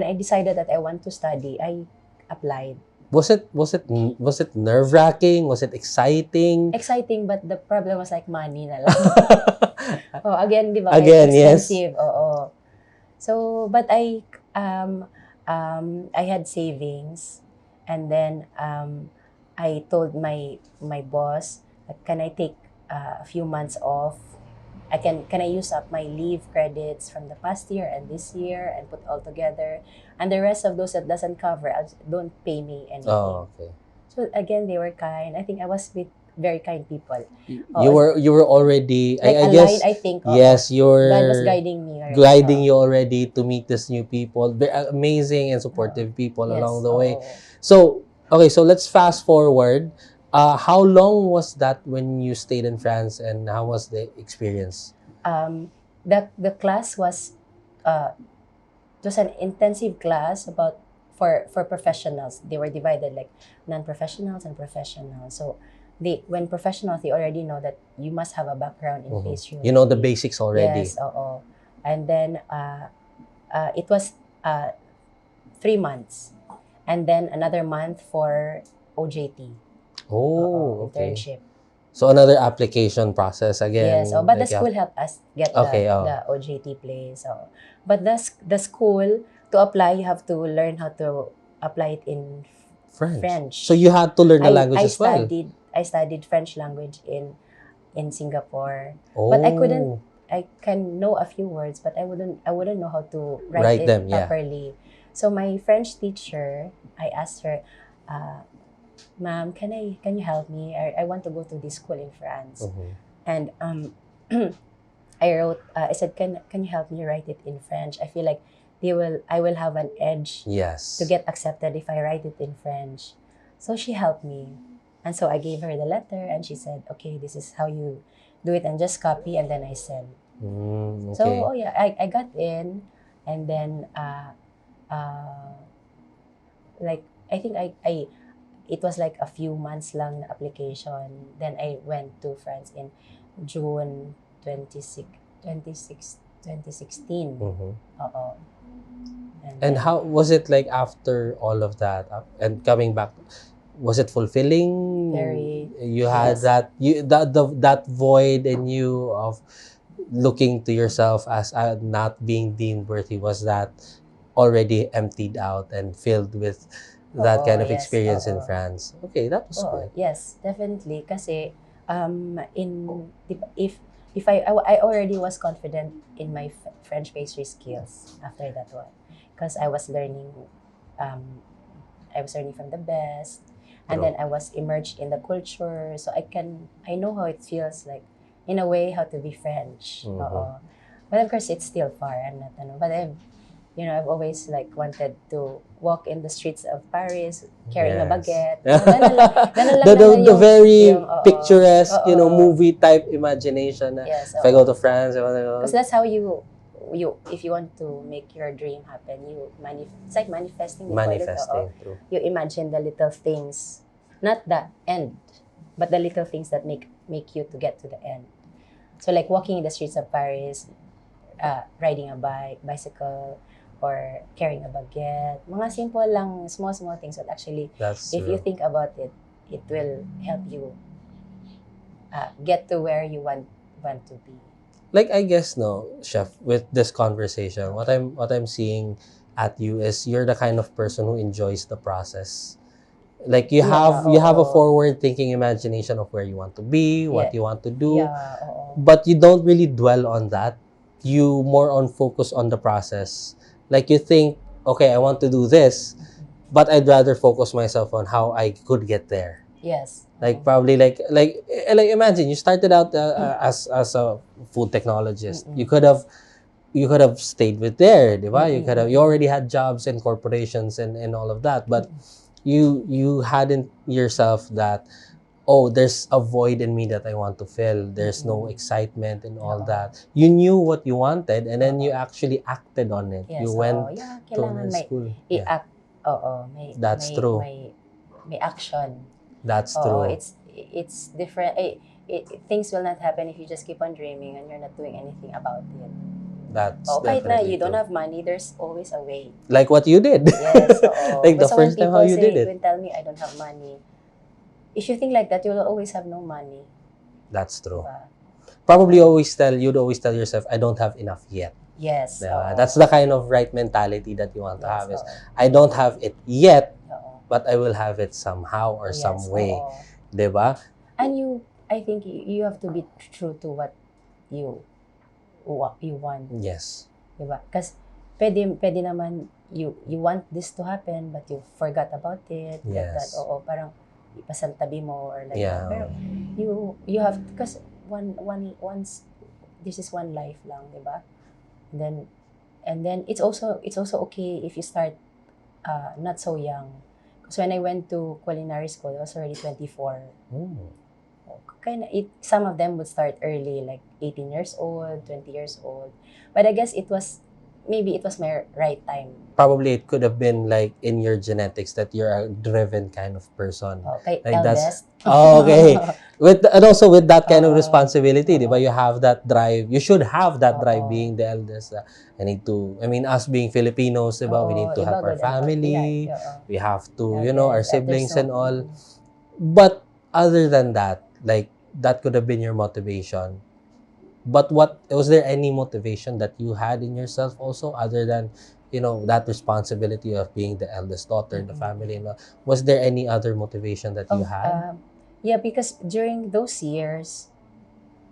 Speaker 2: I decided that I want to study, I applied.
Speaker 1: Was it nerve-wracking? Was it exciting?
Speaker 2: Exciting, but the problem was like money na lang. Again, di ba?
Speaker 1: Again, yes.
Speaker 2: Expensive. Oo. So, but I had savings, and then I told my boss, can I take a few months off? Can I use up my leave credits from the past year and this year and put all together, and the rest of those that doesn't cover, don't pay me anything.
Speaker 1: Oh, okay.
Speaker 2: So again, they were kind. I think I was with very kind people.
Speaker 1: You were already,
Speaker 2: like
Speaker 1: I
Speaker 2: aligned,
Speaker 1: guess.
Speaker 2: I think.
Speaker 1: Yes, you're
Speaker 2: God was guiding me. Right?
Speaker 1: guiding you already to meet these new people. Very amazing and supportive people
Speaker 2: Yes,
Speaker 1: along the way. So, okay, so let's fast forward. How long was that when you stayed in France, and how was the experience?
Speaker 2: The class was it was an intensive class about for professionals. They were divided like non-professionals and professionals. So when professionals, they already know that you must have a background in pastry.
Speaker 1: You know the basics already.
Speaker 2: Yes, and then it was 3 months, and then another month for OJT.
Speaker 1: Oh, okay.
Speaker 2: Internship.
Speaker 1: So another application process again.
Speaker 2: Yes, but the school helped us get the OJT place. But the school, to apply, you have to learn how to apply it in French.
Speaker 1: So you had to learn the language as well.
Speaker 2: I studied French language in Singapore.
Speaker 1: Oh.
Speaker 2: But I can know a few words, but I wouldn't know how to write it
Speaker 1: them,
Speaker 2: properly. So my French teacher, I asked her, ma'am, can you help me? I want to go to this school in France. And I wrote, I said, can you help me write it in French? I feel like I will have an edge
Speaker 1: Yes.
Speaker 2: to get accepted if I write it in French. So she helped me. And so I gave her the letter and she said, okay, this is how you do it and just copy and then I send.
Speaker 1: Okay.
Speaker 2: So, I got in and then like I think I it was like a few months lang na application. Then I went to France in June 2016. Oo.
Speaker 1: And how was it like after all of that and coming back? Was it fulfilling?
Speaker 2: Very.
Speaker 1: You had that that void in you of looking to yourself as not being deemed worthy. Was that already emptied out and filled with that kind of experience in France? Okay, that was good.
Speaker 2: Yes, definitely. Kasi if I already was confident in my French pastry skills after that one, because I was learning from the best, and then I was immersed in the culture, so I know how it feels like, in a way, how to be French. But of course, it's still far. I'm not, but I've always like wanted to walk in the streets of Paris carrying a baguette.
Speaker 1: The very picturesque, movie type imagination.
Speaker 2: Yes,
Speaker 1: if I go to France,
Speaker 2: because that's how you if you want to make your dream happen, it's like manifesting.
Speaker 1: True.
Speaker 2: You imagine the little things, not the end, but the little things that make you to get to the end. So like walking in the streets of Paris, riding a bicycle, or carrying a baguette. Mga simple lang, small things, but actually, if you think about it, it will help you get to where you want to be.
Speaker 1: Like, I guess, no, Chef, with this conversation, what I'm seeing at you is you're the kind of person who enjoys the process. Like you have a forward thinking imagination of where you want to be, what you want to do, but you don't really dwell on that. You more on focus on the process. Like you think, okay, I want to do this, but I'd rather focus myself on how I could get there.
Speaker 2: Yes.
Speaker 1: Like probably like imagine you started out as a food technologist. You could have stayed with there, diba? You already had jobs in corporations and all of that, but you hadn't yourself that, oh, there's a void in me that I want to fill. There's no excitement and all that. You knew what you wanted and then you actually acted on it.
Speaker 2: Yes,
Speaker 1: You went
Speaker 2: kailangan
Speaker 1: to school.
Speaker 2: i-act.
Speaker 1: That's true.
Speaker 2: May action.
Speaker 1: That's true.
Speaker 2: It's different. Things will not happen if you just keep on dreaming and you're not doing anything about it.
Speaker 1: That's
Speaker 2: kahit na you don't have money, there's always a way.
Speaker 1: Like what you did.
Speaker 2: Yes,
Speaker 1: like the first time how you did it.
Speaker 2: When tell me I don't have money, if you think like that, you'll always have no money.
Speaker 1: That's true. Probably you'd always tell yourself, I don't have enough yet.
Speaker 2: Yes.
Speaker 1: That's the kind of right mentality that you want to have is, I don't have it yet, but I will have it somehow or some way. Diba?
Speaker 2: And I think you have to be true to what you want.
Speaker 1: Yes.
Speaker 2: Diba? Because pwede naman you want this to happen but you forgot about it.
Speaker 1: Yes.
Speaker 2: That parang ipasantabi mo or like that. Pero you have, because once this is one life lang, diba? And then it's also okay if you start not so young. Because when I went to culinary school, I was already 24. Some of them would start early, like 18 years old, 20 years old. But I guess maybe it was my right time.
Speaker 1: Probably it could have been like in your genetics that you're a driven kind of person.
Speaker 2: Okay,
Speaker 1: like
Speaker 2: eldest.
Speaker 1: Okay. And also with that kind of responsibility, diba? You have that drive. You should have that drive being the eldest. Us being Filipinos, diba? We need to help our family. We have to, our siblings and all. But other than that, like that could have been your motivation. But was there any motivation that you had in yourself also other than, that responsibility of being the eldest daughter in the family? Was there any other motivation that you had?
Speaker 2: Yeah, because during those years,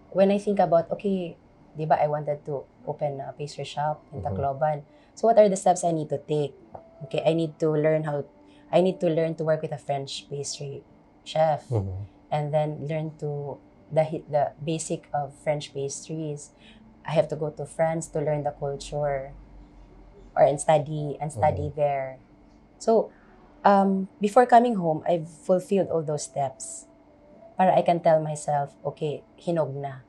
Speaker 2: when I think about, okay, diba, I wanted to open a pastry shop in Tacloban. So what are the steps I need to take? Okay, I need to learn to work with a French pastry chef. And then learn to the basic of French pastries. I have to go to France to learn the culture. or and study there. So before coming home, I've fulfilled all those steps para I can tell myself, okay, hinog na.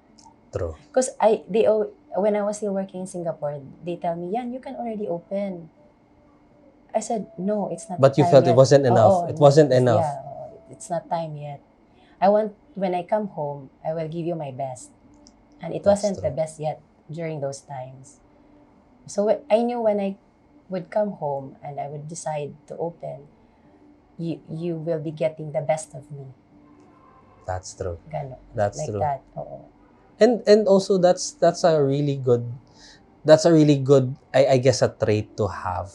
Speaker 1: True.
Speaker 2: Because when I was still working in Singapore, they tell me, Yan, you can already open. I said, no, it's not
Speaker 1: But you
Speaker 2: time
Speaker 1: felt
Speaker 2: yet.
Speaker 1: it wasn't enough.
Speaker 2: Oo,
Speaker 1: It wasn't enough.
Speaker 2: Yeah, it's not time yet. I want, when I come home, I will give you my best. And it
Speaker 1: That's
Speaker 2: wasn't
Speaker 1: true.
Speaker 2: the best yet during those times. So I knew when I would come home and I would decide to open, you will be getting the best of me.
Speaker 1: That's true.
Speaker 2: Gano,
Speaker 1: That's
Speaker 2: like
Speaker 1: true.
Speaker 2: that. Oo.
Speaker 1: And also that's a really good I guess a trait to have.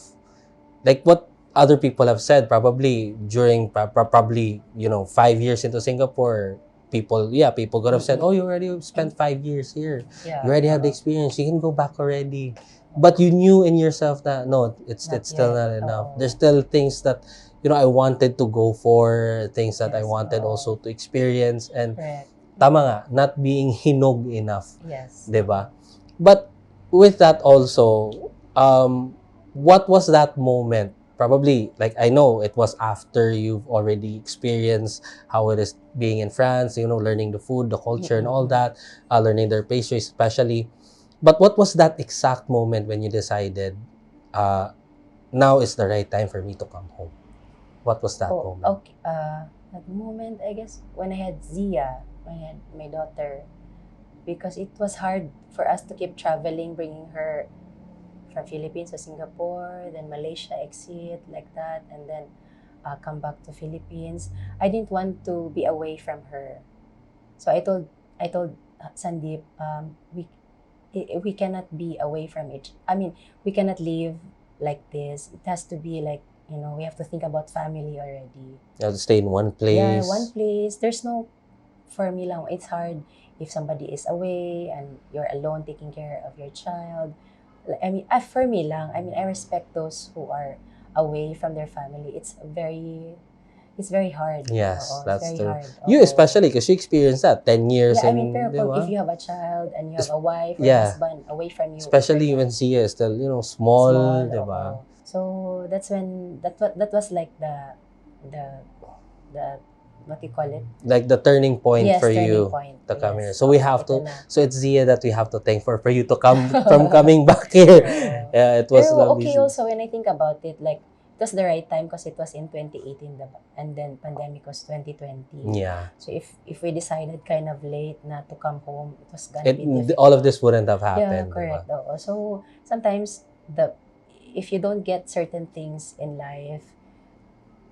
Speaker 1: Like what other people have said, probably during probably 5 years into Singapore, people could have said, oh, you already spent 5 years here,
Speaker 2: Yeah.
Speaker 1: you already have the experience, you can go back already. But you knew in yourself that no, it's still
Speaker 2: yet.
Speaker 1: not enough.
Speaker 2: Oo.
Speaker 1: There's still things that I wanted to go for, things that I
Speaker 2: Yes,
Speaker 1: wanted also to experience, and
Speaker 2: Correct.
Speaker 1: tama nga, not being hinog enough.
Speaker 2: Yes.
Speaker 1: 'Di ba? But with that also, what was that moment? Probably, like, I know it was after you've already experienced how it is being in France, learning the food, the culture, and all that, learning their pastries especially. But what was that exact moment when you decided, now is the right time for me to come home? What was that moment?
Speaker 2: Okay. That moment, I guess, when I had Zia, when I had my daughter, because it was hard for us to keep traveling, bringing her from Philippines to Singapore, then Malaysia exit like that, and then come back to Philippines. I didn't want to be away from her, so I told Sandeep, we cannot be away from it. I mean, we cannot live like this. It has to be like, we have to think about family already.
Speaker 1: You have to stay in one place.
Speaker 2: Yeah, one place. There's no, for me lang, it's hard if somebody is away and you're alone taking care of your child. I mean, for me lang, I mean, I respect those who are away from their family. It's very hard.
Speaker 1: Yes,
Speaker 2: Oo,
Speaker 1: that's
Speaker 2: it's
Speaker 1: true.
Speaker 2: very hard.
Speaker 1: You
Speaker 2: Oo.
Speaker 1: especially, because you experienced that 10 years.
Speaker 2: Yeah, I
Speaker 1: in,
Speaker 2: mean, pero
Speaker 1: di
Speaker 2: kung
Speaker 1: ba?
Speaker 2: if you have a child and you have a wife or
Speaker 1: Yeah.
Speaker 2: husband away from you,
Speaker 1: Especially when Sia is still, small, di
Speaker 2: oo.
Speaker 1: ba?
Speaker 2: So that's when that was like the what do you call it?
Speaker 1: Like the turning point
Speaker 2: Yes,
Speaker 1: for
Speaker 2: turning
Speaker 1: you
Speaker 2: point.
Speaker 1: to come
Speaker 2: Yes.
Speaker 1: here. So we have
Speaker 2: Ito
Speaker 1: to,
Speaker 2: na.
Speaker 1: so it's Zia that we have to thank for you to come from coming back here.
Speaker 2: Oo.
Speaker 1: Yeah, it was
Speaker 2: Pero
Speaker 1: lovely.
Speaker 2: okay also when I think about it, like it was the right time because it was in 2018 and then pandemic was 2020.
Speaker 1: Yeah.
Speaker 2: So if we decided kind of late not to come home, it was gonna be difficult.
Speaker 1: All of this wouldn't have happened.
Speaker 2: Yeah,
Speaker 1: di ba?
Speaker 2: correct. Oo. So sometimes if you don't get certain things in life,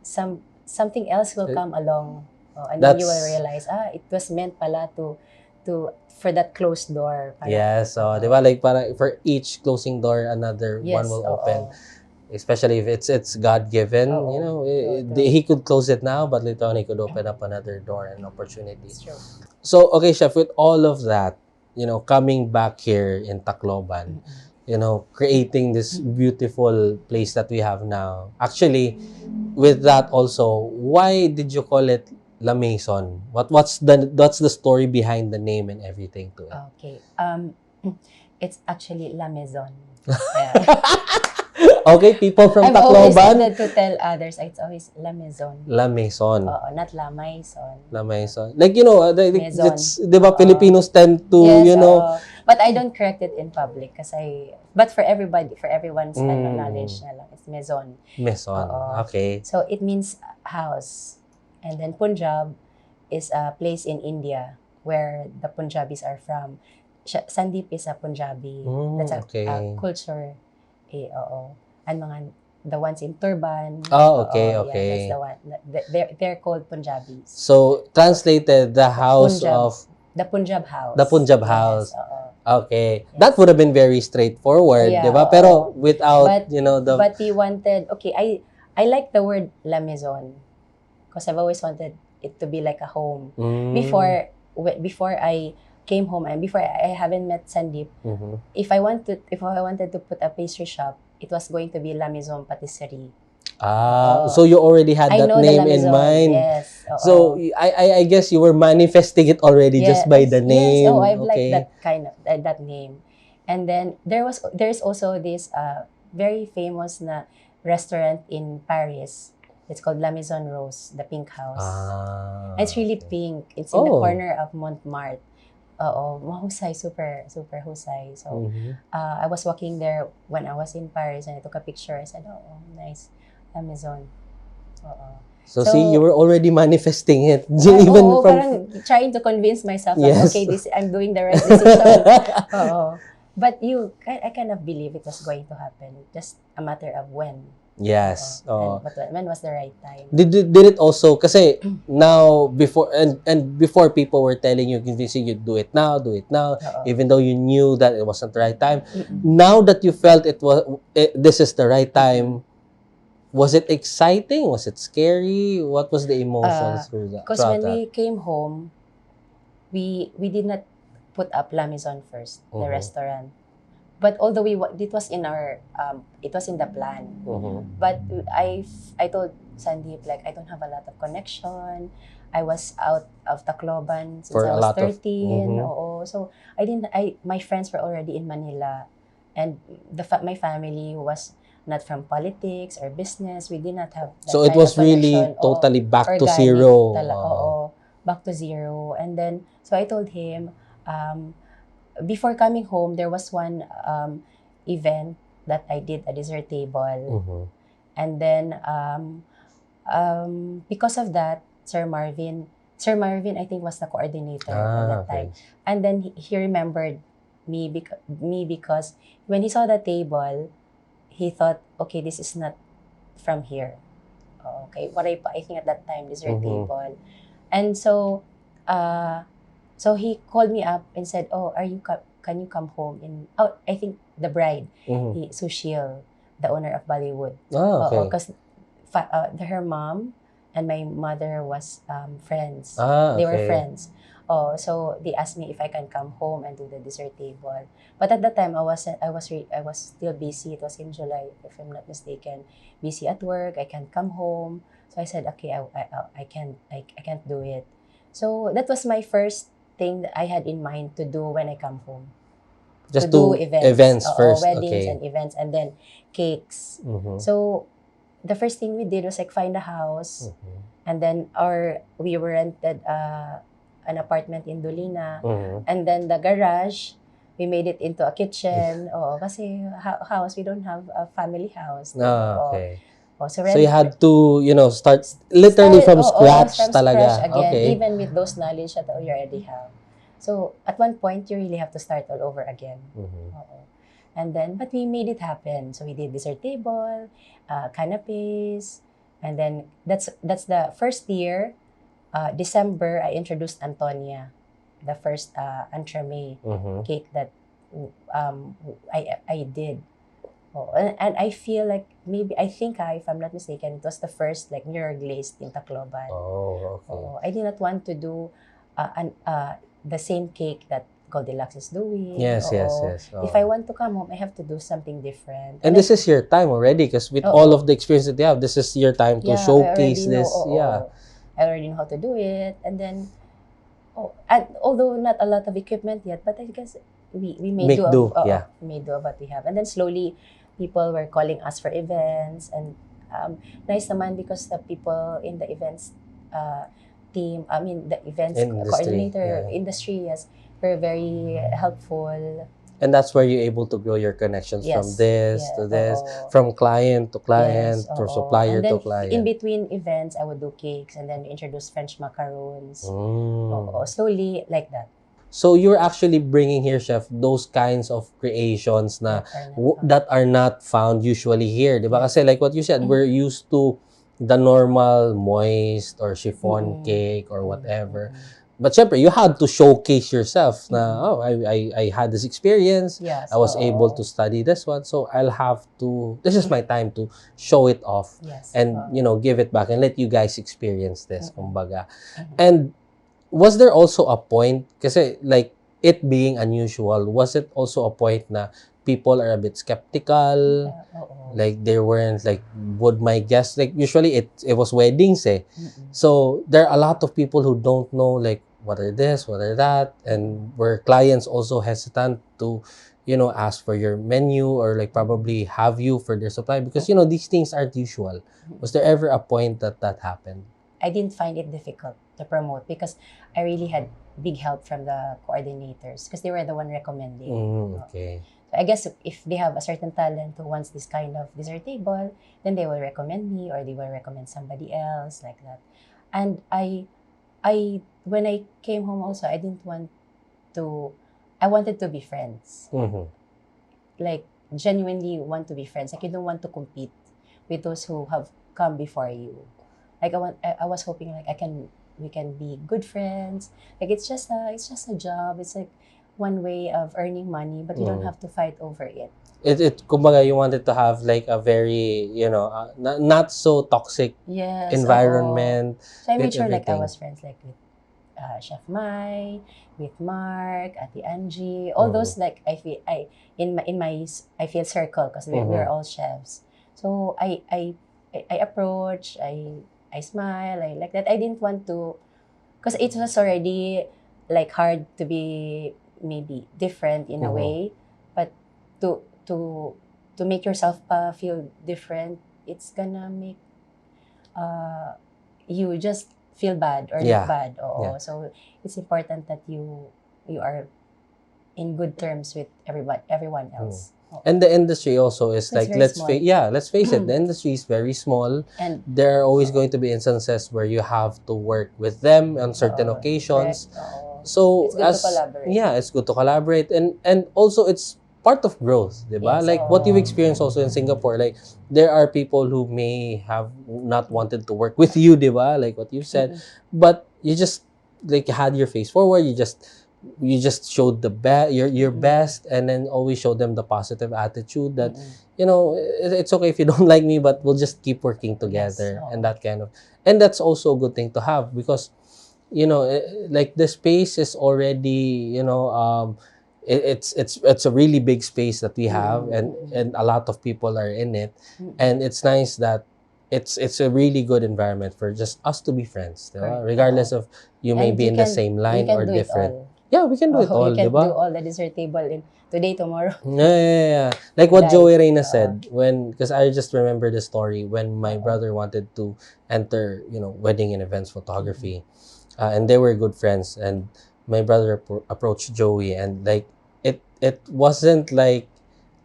Speaker 2: something else will come along, and then you will realize, it was meant pala to for that closed door. Parang,
Speaker 1: Yes, so di ba, like para for each closing door, another
Speaker 2: yes,
Speaker 1: one will
Speaker 2: oo.
Speaker 1: open. Especially if it's God given,
Speaker 2: Oo. True.
Speaker 1: He could close it now, but later on he could open up another door and opportunity.
Speaker 2: It's true.
Speaker 1: So, okay, Chef, with all of that, coming back here in Tacloban, creating this beautiful place that we have now. Actually, with that also, why did you call it La Maison? What's the story behind the name and everything to it?
Speaker 2: Okay. It's actually La Maison. Yeah.
Speaker 1: Okay, people from
Speaker 2: I've always
Speaker 1: Tacloban.
Speaker 2: wanted to tell others, it's always La Maison.
Speaker 1: La Maison.
Speaker 2: Oo, not La Maison.
Speaker 1: La Maison. Like,
Speaker 2: Maison.
Speaker 1: it's, di ba, Filipinos tend to,
Speaker 2: Yes, but I don't correct it in public but for everyone's knowledge na lang, it's Maison.
Speaker 1: Maison. Okay.
Speaker 2: So it means house. And then Punjab is a place in India where the Punjabis are from. Sandeep is a Punjabi. That's a culture. Oo. And the ones in turban.
Speaker 1: Okay.
Speaker 2: Yeah, that's the one. They're called Punjabis.
Speaker 1: So, translated, the house
Speaker 2: Punjab.
Speaker 1: of...
Speaker 2: The Punjab house.
Speaker 1: The Punjab house.
Speaker 2: Yes,
Speaker 1: okay.
Speaker 2: Yes.
Speaker 1: That would have been very straightforward,
Speaker 2: Yeah,
Speaker 1: di ba? Pero without,
Speaker 2: But he wanted... Okay, I like the word La Maison because I've always wanted it to be like a home. Before I came home and before I haven't met Sandeep, if I wanted to put a pastry shop, it was going to be La Maison Patisserie.
Speaker 1: So you already had that name in mind.
Speaker 2: Yes.
Speaker 1: So I guess you were manifesting it already just by the name.
Speaker 2: Yes. I've liked that kind of that name. And then there's also this very famous na restaurant in Paris. It's called La Maison Rose, the pink house. It's really pink. It's in the corner of Montmartre. Oo, mahusay, super husay. So, I was walking there when I was in Paris and I took a picture. I said, oh, nice, La Maison. Oo.
Speaker 1: So see, you were already manifesting it. Even from
Speaker 2: parang trying to convince myself that, okay, I'm doing the right decision. But I kind of believe it was going to happen. Just a matter of when.
Speaker 1: Yes.
Speaker 2: But when was the right time?
Speaker 1: Did it also, kasi now, before, and before people were telling you, convincing you, do it now, even though you knew that it wasn't the right time. Now that you felt this is the right time, was it exciting? Was it scary? What was the emotions through that?
Speaker 2: Because when we came home, we did not put up La Maison first, the restaurant. But although it was in our it was in the plan. But I told Sandeep, like, I don't have a lot of connection. I was out of Tacloban since I was 13. So my friends were already in Manila, and my family was not from politics or business. We did not have that
Speaker 1: so it
Speaker 2: kind
Speaker 1: was
Speaker 2: of
Speaker 1: really
Speaker 2: connection.
Speaker 1: totally back to
Speaker 2: Organic
Speaker 1: zero.
Speaker 2: Back to zero. And then so I told him, before coming home, there was one event that I did, a dessert table. And then because of that, Sir Marvin, I think, was the coordinator at that time. And then he remembered me because when he saw the table, he thought, okay, this is not from here. Okay, what I think at that time, dessert table. And so so he called me up and said, oh, can you come home I think the bride, Sushil, the owner of Bollywood. Because her mom and my mother was friends. They were friends. So they asked me if I can come home and do the dessert table. But at that time, I was still busy. It was in July, if I'm not mistaken. Busy at work. I can't come home. So I said, okay, I can't do it. So that was my first thing that I had in mind to do when I come home.
Speaker 1: Just
Speaker 2: to do events
Speaker 1: first.
Speaker 2: Weddings and events, and then cakes. So the first thing we did was like find a house, and then we rented an apartment in Dolina, and then the garage we made it into a kitchen. Kasi house, we don't have a family house. So
Speaker 1: you had to, start literally from scratch talaga.
Speaker 2: Again, even with those knowledge that you already have. So at one point, you really have to start all over again. And then, but we made it happen. So we did dessert table, canapes, and then that's the first year. December, I introduced Antonia, the first entremet cake that I did. And I feel like if I'm not mistaken, it was the first like mirror glazed in Tacloban. I did not want to do the same cake that Goldilocks is doing.
Speaker 1: Yes.
Speaker 2: If I want to come home, I have to do something different.
Speaker 1: And this is your time already, because with all of the experience that you have, this is your time to showcase this.
Speaker 2: I already know how to do it. And then, and although not a lot of equipment yet, but I guess we made do of what we have. And then slowly, people were calling us for events. And nice naman, because the people in the events team, the events coordinator, industry, yes, were very helpful.
Speaker 1: And that's where you're able to grow your connections from this to this, from client to client, from supplier to client.
Speaker 2: In between events, I would do cakes, and then introduce French macarons. Slowly, like that.
Speaker 1: So you're actually bringing here, Chef, those kinds of creations that are not found usually here. Diba? Kasi like what you said, we're used to the normal moist or chiffon cake or whatever. But syempre, you had to showcase yourself na, I had this experience.
Speaker 2: Yes,
Speaker 1: I was able to study this one. So I'll have to, this is my time to show it off. And, give it back and let you guys experience this, kumbaga. And was there also a point, kasi like it being unusual, was it also a point na people are a bit skeptical? Like they weren't like, would my guests, like usually it was weddings So there are a lot of people who don't know like what are this, what are that, and where clients also hesitant to ask for your menu or like probably have you for their supply? Because, these things aren't usual. Was there ever a point that happened?
Speaker 2: I didn't find it difficult to promote because I really had big help from the coordinators because they were the one recommending.
Speaker 1: Okay.
Speaker 2: So I guess if they have a certain talent who wants this kind of dessert table, then they will recommend me or they will recommend somebody else like that. And I when I came home also, I wanted to be friends. Like genuinely want to be friends. Like you don't want to compete with those who have come before you. Like I was hoping like we can be good friends. Like it's just a job. It's like one way of earning money, but you don't have to fight over it.
Speaker 1: Kumbaga, you wanted to have like a very, not so toxic environment.
Speaker 2: So I made sure
Speaker 1: everything.
Speaker 2: like I was friends like with Chef Mai, with Mark, Ate Angie, all those like I feel circle because we're all chefs. So I approach, I smile, I like that. I didn't want to, because it was already like hard to be maybe different in a way, but to to make yourself feel different, it's gonna make you just feel bad or look bad. So it's important that you are in good terms with everyone else.
Speaker 1: And the industry also is
Speaker 2: It's
Speaker 1: like,
Speaker 2: very small.
Speaker 1: let's face it, the industry is very small.
Speaker 2: And
Speaker 1: there are always going to be instances where you have to work with them on certain occasions.
Speaker 2: correct.
Speaker 1: So
Speaker 2: It's good to collaborate.
Speaker 1: Yeah, it's good to collaborate, and also it's part of growth, diba?
Speaker 2: Yes,
Speaker 1: Like what you've experienced also in Singapore, like there are people who may have not wanted to work with you, diba? Like what you said, but you just like had your face forward. You just showed your best, and then always show them the positive attitude that it's okay if you don't like me, but we'll just keep working together.
Speaker 2: Yes,
Speaker 1: And that kind of, and that's also a good thing to have, because like the space is already, it's a really big space that we have, and a lot of people are in it. And it's nice that it's a really good environment for just us to be friends, diba?
Speaker 2: Correct.
Speaker 1: Regardless of you may
Speaker 2: And
Speaker 1: be
Speaker 2: you
Speaker 1: in the
Speaker 2: can-
Speaker 1: same
Speaker 2: you
Speaker 1: line
Speaker 2: can
Speaker 1: or
Speaker 2: do it
Speaker 1: different.
Speaker 2: all.
Speaker 1: Yeah, we can do it all,
Speaker 2: You can
Speaker 1: diba?
Speaker 2: do all the dessert table in today, tomorrow.
Speaker 1: Yeah. Like what
Speaker 2: Like,
Speaker 1: Joey Reyna said, because I just remember the story when my brother wanted to enter, wedding and events photography, and they were good friends. And my brother approached Joey, and like it wasn't like,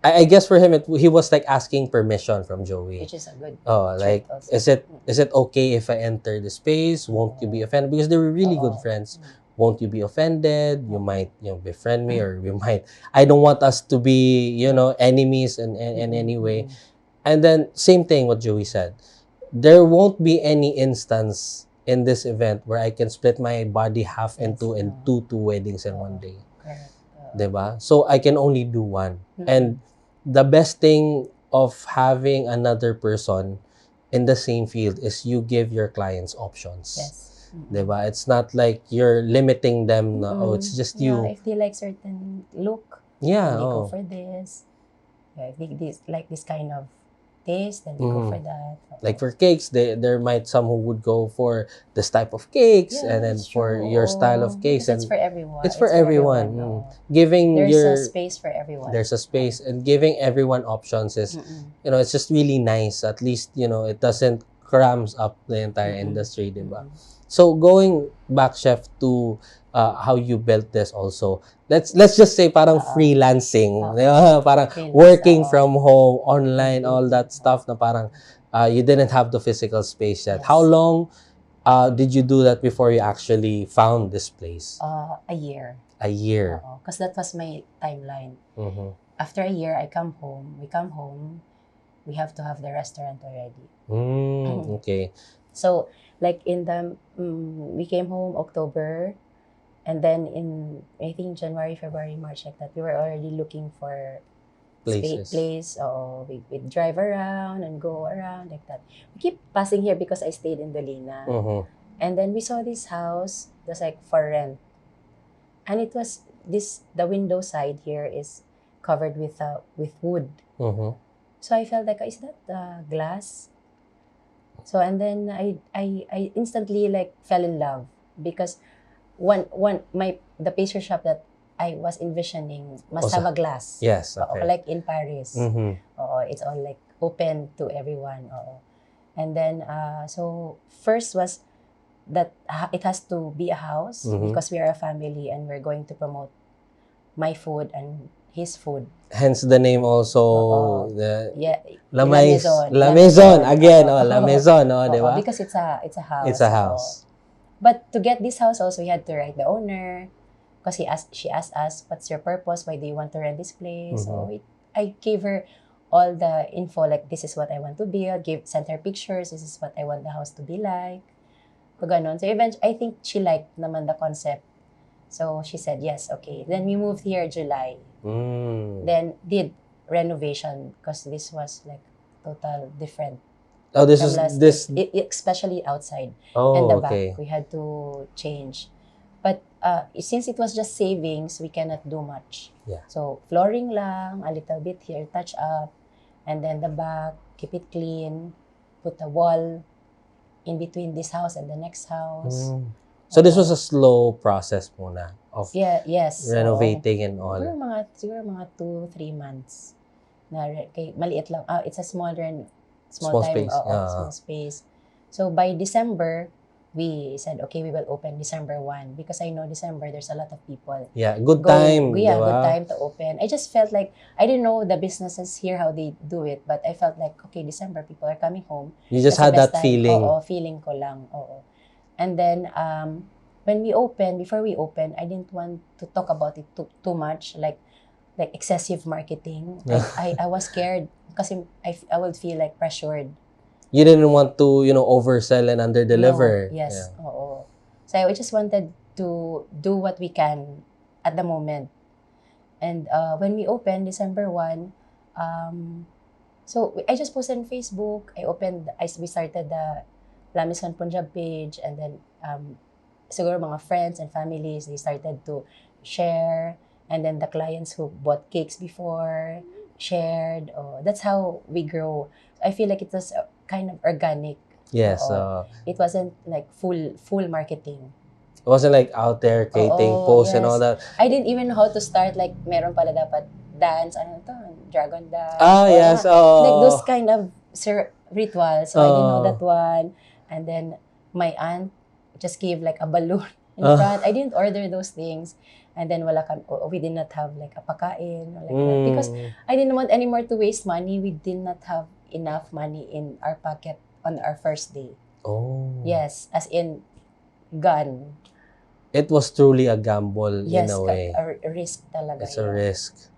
Speaker 1: I guess for him he was like asking permission from Joey.
Speaker 2: which is a good
Speaker 1: Oh, like,
Speaker 2: trait also.
Speaker 1: is it okay if I enter the space? Won't you be offended? Because they were really good friends. Won't you be offended? You might, befriend me, or you might. I don't want us to be, enemies in any way. And then same thing what Joey said. There won't be any instance in this event where I can split my body half into and two weddings in one day.
Speaker 2: Correct.
Speaker 1: Diba? So I can only do one. And the best thing of having another person in the same field is you give your clients options.
Speaker 2: Yes.
Speaker 1: Diba? It's not like you're limiting them na, it's just you.
Speaker 2: If they like certain look,
Speaker 1: Yeah.
Speaker 2: then they go for this. Yeah, if they like this kind of taste, then they go for that.
Speaker 1: Like for cakes, there might some who would go for this type of cakes,
Speaker 2: Yeah,
Speaker 1: and then
Speaker 2: that's
Speaker 1: for
Speaker 2: true.
Speaker 1: your style of cakes.
Speaker 2: Because
Speaker 1: And
Speaker 2: it's for everyone.
Speaker 1: it's for everyone. Giving
Speaker 2: There's a space for everyone.
Speaker 1: There's a space, and giving everyone options is, it's just really nice. At least, it doesn't crams up the entire industry, diba? So going back, Chef, to how you built this also. Let's just say parang freelancing, diba? Parang working from home, online, all that stuff na parang you didn't have the physical space yet.
Speaker 2: Yes.
Speaker 1: How long did you do that before you actually found this place?
Speaker 2: A year.
Speaker 1: A year.
Speaker 2: Because that was my timeline. After a year, we come home, we have to have the restaurant already.
Speaker 1: Okay.
Speaker 2: So, like we came home October, and then in, I think, January, February, March, like that, we were already looking for place. We'd drive around and go around like that. We keep passing here because I stayed in Dolina. And then we saw this house that's like for rent. And it was the window side here is covered with wood. So I felt like, is that glass? So, and then I instantly like fell in love because the pastry shop that I was envisioning must have a glass.
Speaker 1: Yes, okay.
Speaker 2: Like in Paris.
Speaker 1: Mm-hmm.
Speaker 2: It's all like open to everyone. And then, so first was that it has to be a house because we are a family and we're going to promote my food and his food.
Speaker 1: Hence the name also, La
Speaker 2: Maison.
Speaker 1: Maison again, La Maison, di ba?
Speaker 2: Because it's a house.
Speaker 1: It's a house.
Speaker 2: But to get this house also, we had to write the owner because she asked us, what's your purpose? Why do you want to rent this place? So I gave her all the info, like this is what I want to build, sent her pictures, this is what I want the house to be like. So ganon. So eventually, I think she liked naman the concept. So she said, yes, okay. Then we moved here July. Then did renovation because this was like total different.
Speaker 1: Oh,
Speaker 2: especially outside
Speaker 1: and
Speaker 2: the
Speaker 1: okay.
Speaker 2: back. We had to change. But since it was just savings, we cannot do much.
Speaker 1: Yeah.
Speaker 2: So flooring lang, a little bit here, touch up, and then the back, keep it clean, put a wall in between this house and the next house.
Speaker 1: So this was a slow process muna of
Speaker 2: yes.
Speaker 1: renovating and all.
Speaker 2: Siguro mga 2-3 months. Maliit lang. It's a small time.
Speaker 1: Space.
Speaker 2: Small space. So by December, we said, okay, we will open December 1 because I know December there's a lot of people.
Speaker 1: Yeah, good time.
Speaker 2: Yeah, good time to open. I just felt like, I didn't know the businesses here, how they do it, but I felt like, okay, December, people are coming home.
Speaker 1: You just had that feeling.
Speaker 2: Feeling ko lang. And then, before we opened, I didn't want to talk about it too much, like excessive marketing. I was scared because I would feel like pressured.
Speaker 1: You didn't want to, oversell and underdeliver.
Speaker 2: No, yes. Yeah. So I just wanted to do what we can at the moment. And when we opened December 1, so I just posted on Facebook. We started the Maison Punjab page, and then siguro mga friends and families, they started to share. And then the clients who bought cakes before shared. That's how we grow. I feel like it was kind of organic.
Speaker 1: Yes.
Speaker 2: It wasn't like full marketing.
Speaker 1: It wasn't like out there creating posts and all that.
Speaker 2: I didn't even know how to start. Like, meron pala dapat dance, dragon dance.
Speaker 1: Yes.
Speaker 2: Like those kind of rituals. So I didn't know that one. And then my aunt just gave like a balloon in front. I didn't order those things. And then we did not have like a pakain or like that. Because I didn't want anymore to waste money. We did not have enough money in our pocket on our first day. Yes, as in gone.
Speaker 1: It was truly a gamble in a way.
Speaker 2: Yes, a risk talaga.
Speaker 1: It's a risk.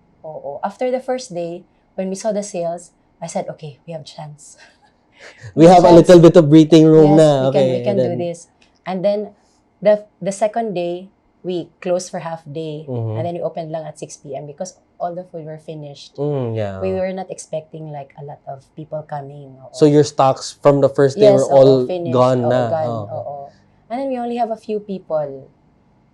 Speaker 2: After the first day, when we saw the sales, I said, okay, we have chance.
Speaker 1: We have a little bit of breathing room na.
Speaker 2: We can do this. And then the second day, we closed for half day. And then we opened lang at 6 p.m. because all the food were finished. We were not expecting like a lot of people coming.
Speaker 1: So your stocks from the first day were all
Speaker 2: finished,
Speaker 1: gone na.
Speaker 2: And then we only have a few people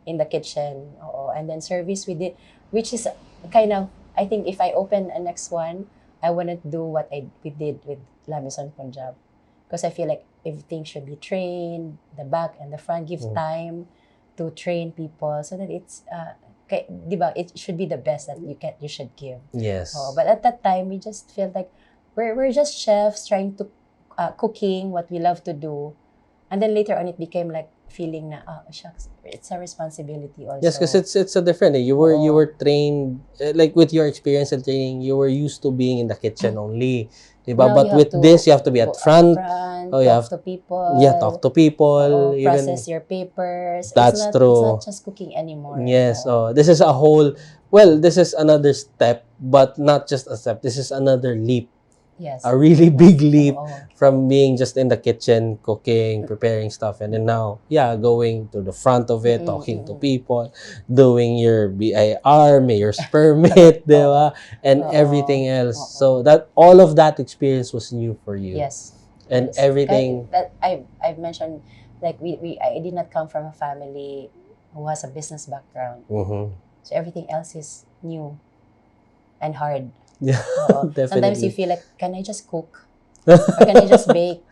Speaker 2: in the kitchen. And then service we did, which is kind of, I think if I open a next one, I wouldn't do what we did with La Maison Punjab. Because I feel like everything should be trained, the back and the front, give time to train people so that it's diba, it should be the best that you should give.
Speaker 1: Yes.
Speaker 2: But at that time, we just felt like we're just chefs trying to cooking what we love to do, and then later on it became like feeling na shucks, it's a responsibility also.
Speaker 1: Yes, because it's a different. You were trained like with your experience and training. You were used to being in the kitchen only. Diba? But with this, you have to be at front.
Speaker 2: Talk to people.
Speaker 1: Yeah, talk to people.
Speaker 2: Process your papers.
Speaker 1: That's true.
Speaker 2: It's not just cooking anymore.
Speaker 1: Yes. This is a whole. Well, this is another step, but not just a step. This is another leap.
Speaker 2: Yes.
Speaker 1: A really big leap from being just in the kitchen, cooking, preparing stuff, and then now, going to the front of it, talking to people, doing your BIR, mayor's permit, diba? And everything else. So that all of that experience was new for you.
Speaker 2: Yes.
Speaker 1: And everything
Speaker 2: that I've mentioned, like I did not come from a family who has a business background. So everything else is new and hard.
Speaker 1: Yeah, definitely.
Speaker 2: Sometimes you feel like, can I just cook? Or can I just bake?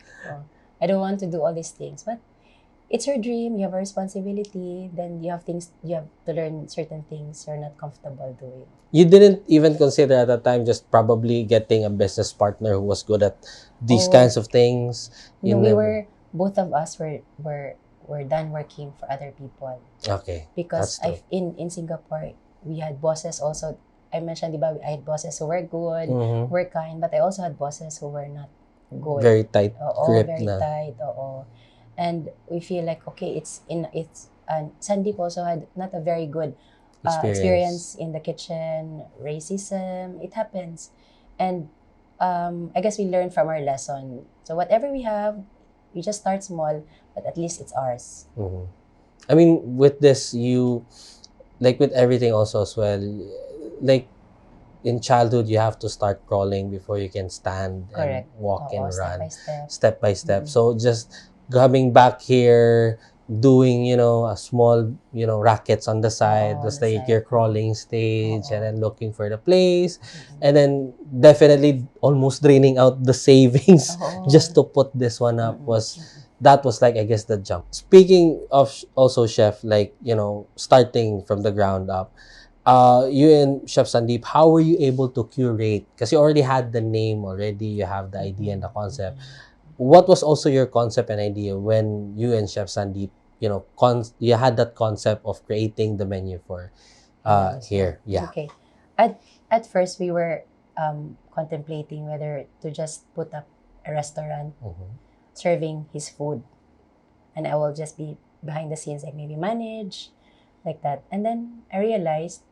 Speaker 2: I don't want to do all these things. But it's your dream, you have a responsibility, then you have to learn certain things you're not comfortable doing.
Speaker 1: You didn't even consider at that time just probably getting a business partner who was good at these
Speaker 2: Oh,
Speaker 1: kinds of things? You
Speaker 2: no, we
Speaker 1: never.
Speaker 2: were, both of us were done working for other people.
Speaker 1: Okay,
Speaker 2: Because
Speaker 1: that's true.
Speaker 2: in Singapore, we had bosses also. I mentioned, diba, I had bosses who were good,
Speaker 1: Mhm.
Speaker 2: were kind, but I also had bosses who were not good.
Speaker 1: Very tight
Speaker 2: Oo,
Speaker 1: grip
Speaker 2: very
Speaker 1: na
Speaker 2: tight. Oo. And we feel like, okay, and Sandeep also had not a very good
Speaker 1: experience.
Speaker 2: experience in the kitchen, racism, it happens. And I guess we learned from our lesson. So whatever we have, we just start small, but at least it's ours.
Speaker 1: Mhm. I mean, with this, you like with everything also as well. Like in childhood, you have to start crawling before you can stand and
Speaker 2: Correct.
Speaker 1: walk and
Speaker 2: Oo, step
Speaker 1: run,
Speaker 2: by step.
Speaker 1: step by step.
Speaker 2: Mm.
Speaker 1: So just coming back here, doing a small rackets on the side,
Speaker 2: Oo, on
Speaker 1: just
Speaker 2: the
Speaker 1: like your
Speaker 2: side.
Speaker 1: crawling stage, and
Speaker 2: Oo.
Speaker 1: then looking for the place,
Speaker 2: Mm-mm.
Speaker 1: and then definitely almost draining out the savings just
Speaker 2: Oo.
Speaker 1: to put this one up
Speaker 2: Mm-mm.
Speaker 1: was. That was like, I guess, the jump. Speaking of also, chef, like starting from the ground up, you and Chef Sandeep, how were you able to curate? Because you already had the name already, you have the idea and the concept. What was also your concept and idea when you and Chef Sandeep, you had that concept of creating the menu for
Speaker 2: Yeah, so,
Speaker 1: here? Yeah.
Speaker 2: okay. At first, we were contemplating whether to just put up a restaurant
Speaker 1: Mhm.
Speaker 2: serving his food, and I will just be behind the scenes, like maybe manage, like that. And then I realized,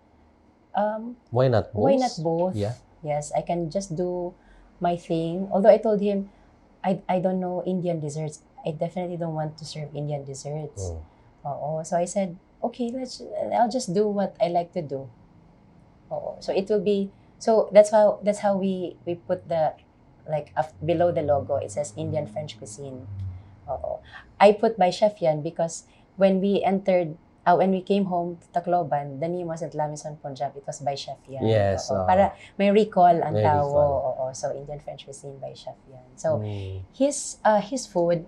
Speaker 1: Why not
Speaker 2: why not
Speaker 1: both? Yeah.
Speaker 2: both? Yes, I can just do my thing. Although I told him, I don't know Indian desserts. I definitely don't want to serve Indian desserts.
Speaker 1: Mm.
Speaker 2: Oo. So I said, okay, I'll just do what I like to do. Oo. So it will be, so that's how we put the, like, below the logo it says Indian French cuisine. Oo. I put by Chef Yan because when we came home to Tacloban, the name wasn't La Maison Punjab, it was by Chef Yan.
Speaker 1: Yes.
Speaker 2: Oo. Para may recall ang
Speaker 1: Very
Speaker 2: tawo.
Speaker 1: recall.
Speaker 2: Oo. So Indian French cuisine by Chef Yan. So
Speaker 1: Mm.
Speaker 2: his food,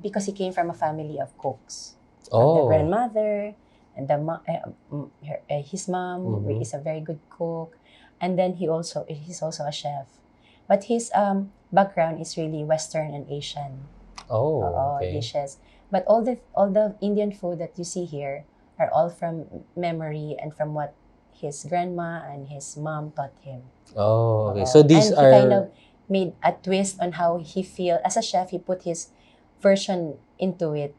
Speaker 2: because he came from a family of cooks. The
Speaker 1: Oh.
Speaker 2: grandmother and his mom
Speaker 1: Mhm.
Speaker 2: is a very good cook, and then he's also a chef, but his background is really Western and Asian
Speaker 1: Oh, okay.
Speaker 2: dishes. But all the Indian food that you see here are all from memory and from what his grandma and his mom taught him.
Speaker 1: Oh, okay. So these
Speaker 2: And he kind
Speaker 1: are
Speaker 2: of made a twist on how he feel as a chef. He put his version into it,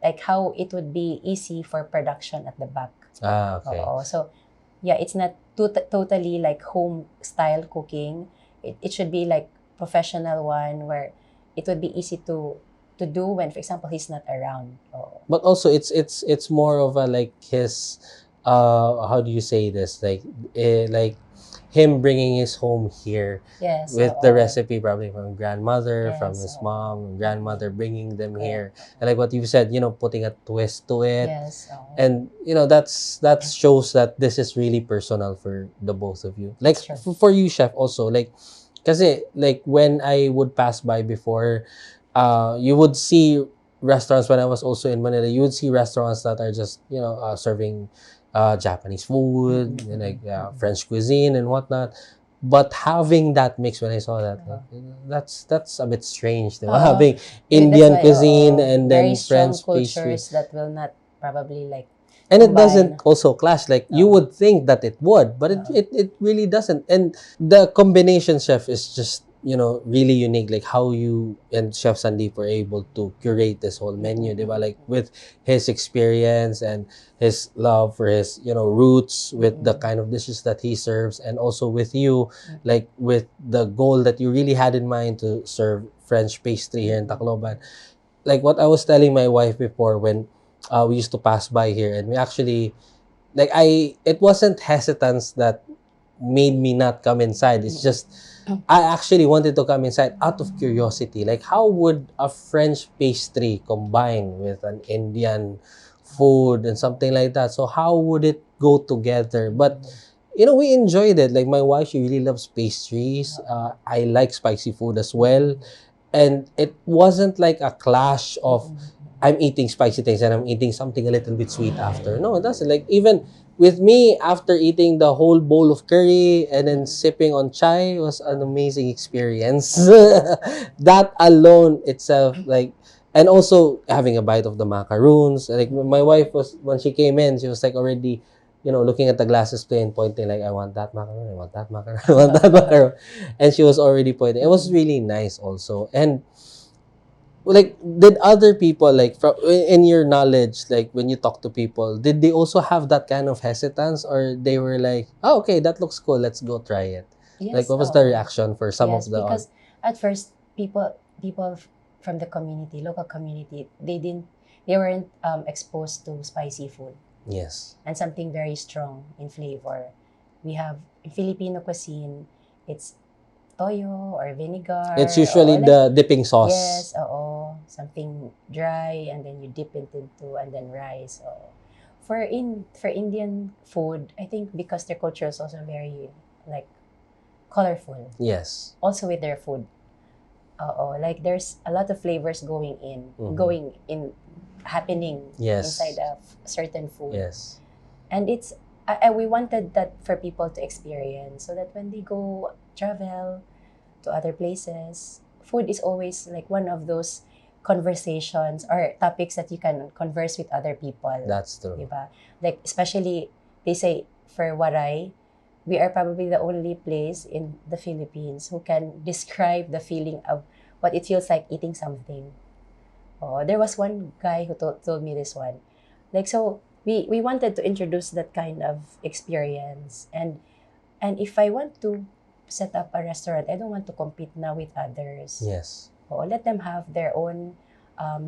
Speaker 2: like how it would be easy for production at the back.
Speaker 1: okay.
Speaker 2: So yeah, it's not totally like home style cooking. It should be like professional one where it would be easy to do when, for example, he's not around.
Speaker 1: But also it's more of a like his how do you say this, like him bringing his home here
Speaker 2: Yes.
Speaker 1: with the recipe probably from grandmother, from
Speaker 2: Yes.
Speaker 1: his mom, grandmother, bringing them here,
Speaker 2: Correct.
Speaker 1: and like what you said, putting a twist to it.
Speaker 2: Yes.
Speaker 1: And that shows that this is really personal for the both of you, like
Speaker 2: Sure.
Speaker 1: for you, chef, also, like kasi like when I would pass by before, you would see restaurants when I was also in Manila. You would see restaurants that are just serving Japanese food, and like French cuisine and whatnot. But having that mix, when I saw that, like, that's a bit strange, diba? Having
Speaker 2: That's
Speaker 1: Indian
Speaker 2: why,
Speaker 1: cuisine and
Speaker 2: very
Speaker 1: then
Speaker 2: strong
Speaker 1: French pastry.
Speaker 2: cultures that will not probably like
Speaker 1: And it
Speaker 2: combine.
Speaker 1: doesn't also clash. Like you would think that it would, but it really doesn't. And the combination, chef, is just really unique. Like how you and Chef Sandeep were able to curate this whole menu, diba? Like with his experience and his love for his roots, with the kind of dishes that he serves, and also with you, like with the goal that you really had in mind to serve French pastry here in Tacloban. Like what I was telling my wife before, when we used to pass by here, and we actually, like, it wasn't hesitance that made me not come inside. It's just I actually wanted to come inside out of curiosity. Like, how would a French pastry combine with an Indian food and something like that? So how would it go together? But we enjoyed it. Like my wife, she really loves pastries. I like spicy food as well, and it wasn't like a clash of I'm eating spicy things and I'm eating something a little bit sweet after. No, it doesn't. Like, even with me, after eating the whole bowl of curry and then sipping on chai was an amazing experience. That alone itself, like, and also having a bite of the macaroons. Like, my wife was, when she came in, she was like already, looking at the glass display and pointing like, I want that macaron, I want that macaron, I want that macaron. And she was already pointing. It was really nice also. And like, did other people, like, from in your knowledge, like when you talk to people, did they also have that kind of hesitance, or they were like, oh, okay, that looks cool, let's go try it? Like,
Speaker 2: Yes,
Speaker 1: what was the reaction for some
Speaker 2: yes,
Speaker 1: of the
Speaker 2: because at first from the community, local community, they weren't exposed to spicy food
Speaker 1: yes,
Speaker 2: and something very strong in flavor. We have in Filipino cuisine, it's toyo or vinegar
Speaker 1: it's
Speaker 2: or
Speaker 1: usually
Speaker 2: like
Speaker 1: the dipping sauce.
Speaker 2: yes, something dry and then you dip it into and then rice. Oo. For Indian food, I think because their culture is also very like colorful.
Speaker 1: Yes.
Speaker 2: Also with their food. Like there's a lot of flavors going in happening
Speaker 1: Yes.
Speaker 2: inside a certain food.
Speaker 1: Yes.
Speaker 2: And we wanted that for people to experience so that when they go travel to other places, food is always like one of those conversations or topics that you can converse with other people.
Speaker 1: That's true.
Speaker 2: Diba? Like especially they say for Waray, we are probably the only place in the Philippines who can describe the feeling of what it feels like eating something. Oh, there was one guy who told me this one. Like so we wanted to introduce that kind of experience and if I want to set up a restaurant, I don't want to compete now with others.
Speaker 1: Yes.
Speaker 2: Oh, let them have their own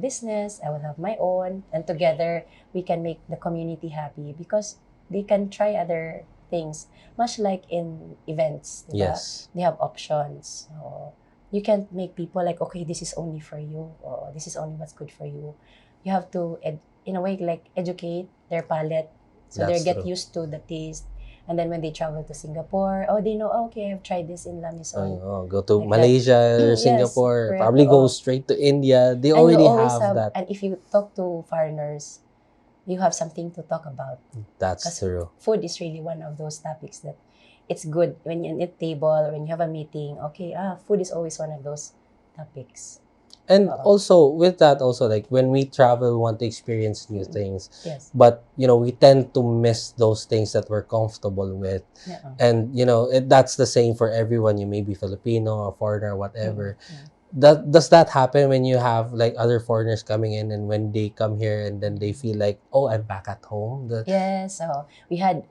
Speaker 2: business. I will have my own, and together we can make the community happy because they can try other things. Much like in events, diba?
Speaker 1: Yes.
Speaker 2: They have options. Oh, you can't make people like, okay, this is only for you. Or this is only what's good for you. You have to, in a way, like educate their palate so they
Speaker 1: That's
Speaker 2: get
Speaker 1: true.
Speaker 2: used to the taste. And then when they travel to Singapore, oh, they know, oh, okay, I've tried this in La Maison.
Speaker 1: Go to
Speaker 2: Like that.
Speaker 1: Malaysia or
Speaker 2: Yes,
Speaker 1: Singapore,
Speaker 2: correct.
Speaker 1: probably go
Speaker 2: Oo.
Speaker 1: straight to India. They
Speaker 2: And you
Speaker 1: already
Speaker 2: always
Speaker 1: have that.
Speaker 2: and if you talk to foreigners, you have something to talk about.
Speaker 1: That's
Speaker 2: Because
Speaker 1: true.
Speaker 2: food is really one of those topics that it's good when you're at table or when you have a meeting. Okay, food is always one of those topics.
Speaker 1: And
Speaker 2: Oo.
Speaker 1: also with that, also, like, when we travel, we want to experience new things,
Speaker 2: Yes.
Speaker 1: but we tend to miss those things that we're comfortable with.
Speaker 2: Yeah.
Speaker 1: And that's the same for everyone. You may be Filipino or foreigner, whatever.
Speaker 2: Mm.
Speaker 1: Does that happen when you have like other foreigners coming in, and when they come here and then they feel like, oh, I'm back at home?
Speaker 2: Yes. We had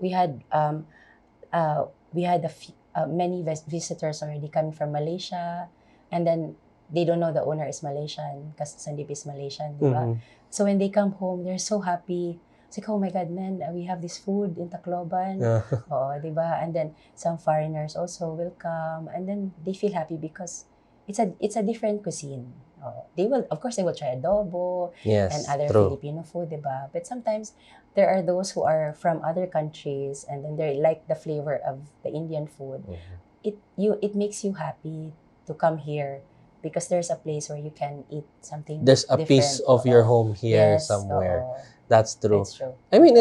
Speaker 2: many visitors already coming from Malaysia, and then they don't know the owner is Malaysian because Sandeep is Malaysian, diba?
Speaker 1: Mhm.
Speaker 2: So when they come home, they're so happy. It's like, oh my God, man, we have this food in Tacloban.
Speaker 1: Yeah.
Speaker 2: Oh, diba? And then some foreigners also will come, and then they feel happy because it's a different cuisine. Oh, of course, they will try adobo
Speaker 1: Yes,
Speaker 2: and other
Speaker 1: true.
Speaker 2: Filipino food, diba? But sometimes there are those who are from other countries and then they like the flavor of the Indian food.
Speaker 1: Mhm.
Speaker 2: It makes you happy to come here because there's a place where you can eat something
Speaker 1: There's a
Speaker 2: different.
Speaker 1: piece of your home here
Speaker 2: Yes,
Speaker 1: somewhere.
Speaker 2: oo.
Speaker 1: That's true.
Speaker 2: That's true.
Speaker 1: I mean,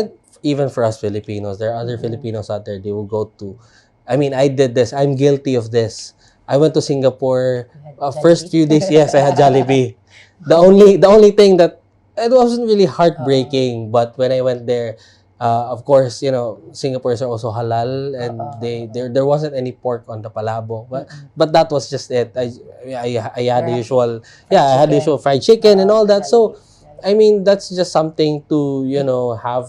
Speaker 1: even for us Filipinos, there are other Filipinos out there. They will go to. I mean, I did this. I'm guilty of this. I went to Singapore.
Speaker 2: You had
Speaker 1: First
Speaker 2: Jollibee?
Speaker 1: few days, yes, I had Jollibee. The only thing that it wasn't really heartbreaking, but when I went there, of course, Singaporeans are also halal, and there wasn't any pork on the palabo, but that was just it. I had the usual, I had the usual fried chicken and all that. So I mean, that's just something to, have.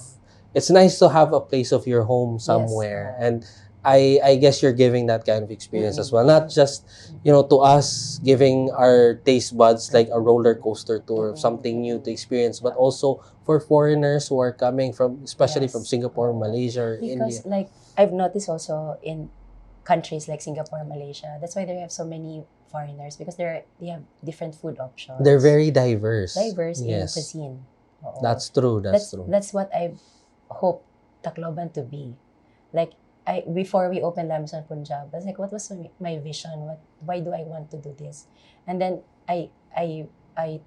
Speaker 1: It's nice to have a place of your home somewhere. And I guess you're giving that kind of experience as well. Not just, to us, giving our taste buds like a roller coaster tour of something new to experience, but also for foreigners who are coming from, especially from
Speaker 2: Yes.
Speaker 1: Singapore, Malaysia, or India.
Speaker 2: Because like I've noticed also in countries like Singapore, Malaysia, that's why they have so many foreigners because they have different food options.
Speaker 1: They're very diverse.
Speaker 2: Diverse in
Speaker 1: Yes.
Speaker 2: cuisine. Oo.
Speaker 1: That's true. That's true.
Speaker 2: That's what I hope Tacloban to be. Like before we opened La Maison Punjab, I was like, what was my vision? Why do I want to do this? And then I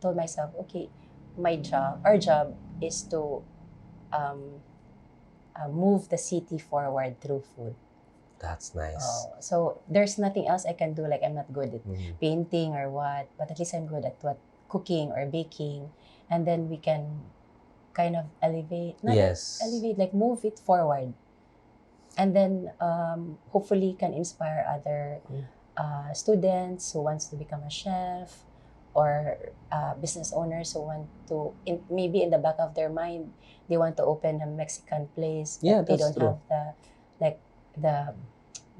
Speaker 2: told myself, okay, our job is to um, move the city forward through food.
Speaker 1: That's nice.
Speaker 2: So there's nothing else I can do. Like I'm not good at
Speaker 1: Mhm.
Speaker 2: painting or what, but at least I'm good at what cooking or baking, and then we can kind of
Speaker 1: Yes.
Speaker 2: elevate, like move it forward, and then hopefully can inspire other students who wants to become a chef, or business owners who want to, maybe in the back of their mind, they want to open a Mexican place, but
Speaker 1: Yeah,
Speaker 2: they
Speaker 1: that's
Speaker 2: don't
Speaker 1: true.
Speaker 2: have like the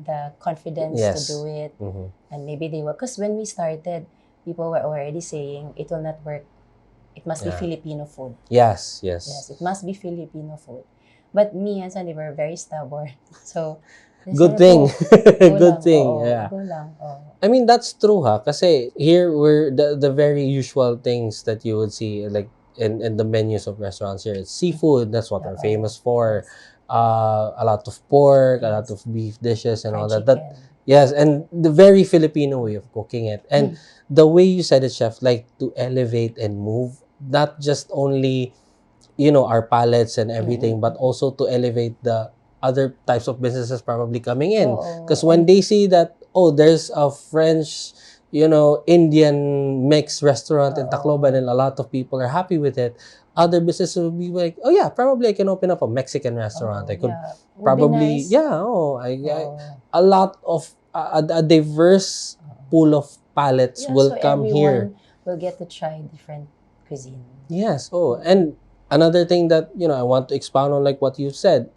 Speaker 2: the confidence to
Speaker 1: Yes.
Speaker 2: do it,
Speaker 1: Mhm.
Speaker 2: and maybe they will. Because when we started, people were already saying it will not work. It must be
Speaker 1: Yeah.
Speaker 2: Filipino food.
Speaker 1: Yes.
Speaker 2: Yes,
Speaker 1: Yes.
Speaker 2: it must be Filipino food. But me and Sandy were very stubborn. So, they
Speaker 1: Good
Speaker 2: said,
Speaker 1: thing.
Speaker 2: go
Speaker 1: Good
Speaker 2: lang,
Speaker 1: thing.
Speaker 2: oo,
Speaker 1: Yeah.
Speaker 2: go lang, oo.
Speaker 1: I mean, that's true, ha? Kasi here, we're the very usual things that you would see, like, in the menus of restaurants here. It's seafood. That's what we're
Speaker 2: Oo.
Speaker 1: famous for.
Speaker 2: Yes.
Speaker 1: A lot of pork, a lot
Speaker 2: Yes.
Speaker 1: of beef dishes, and all
Speaker 2: Fried
Speaker 1: that.
Speaker 2: chicken.
Speaker 1: Yes, and the very Filipino way of cooking it. And the way you said it, Chef, like to elevate and move, not just only, our palettes and everything, but also to elevate the other types of businesses probably coming in.
Speaker 2: Oo.
Speaker 1: Because when
Speaker 2: And
Speaker 1: they see that, oh, there's a French, Indian mixed restaurant in Tacloban and a lot of people are happy with it, other businesses will be like, oh yeah, probably I can open up a Mexican restaurant. I could
Speaker 2: yeah, would be
Speaker 1: probably,
Speaker 2: nice.
Speaker 1: yeah,
Speaker 2: Oo.
Speaker 1: a lot of, a diverse pool of palettes
Speaker 2: Yeah,
Speaker 1: will
Speaker 2: so
Speaker 1: come here.
Speaker 2: everyone will get to try different cuisine.
Speaker 1: Yes. Oh, and another thing that, I want to expound on, like what you said,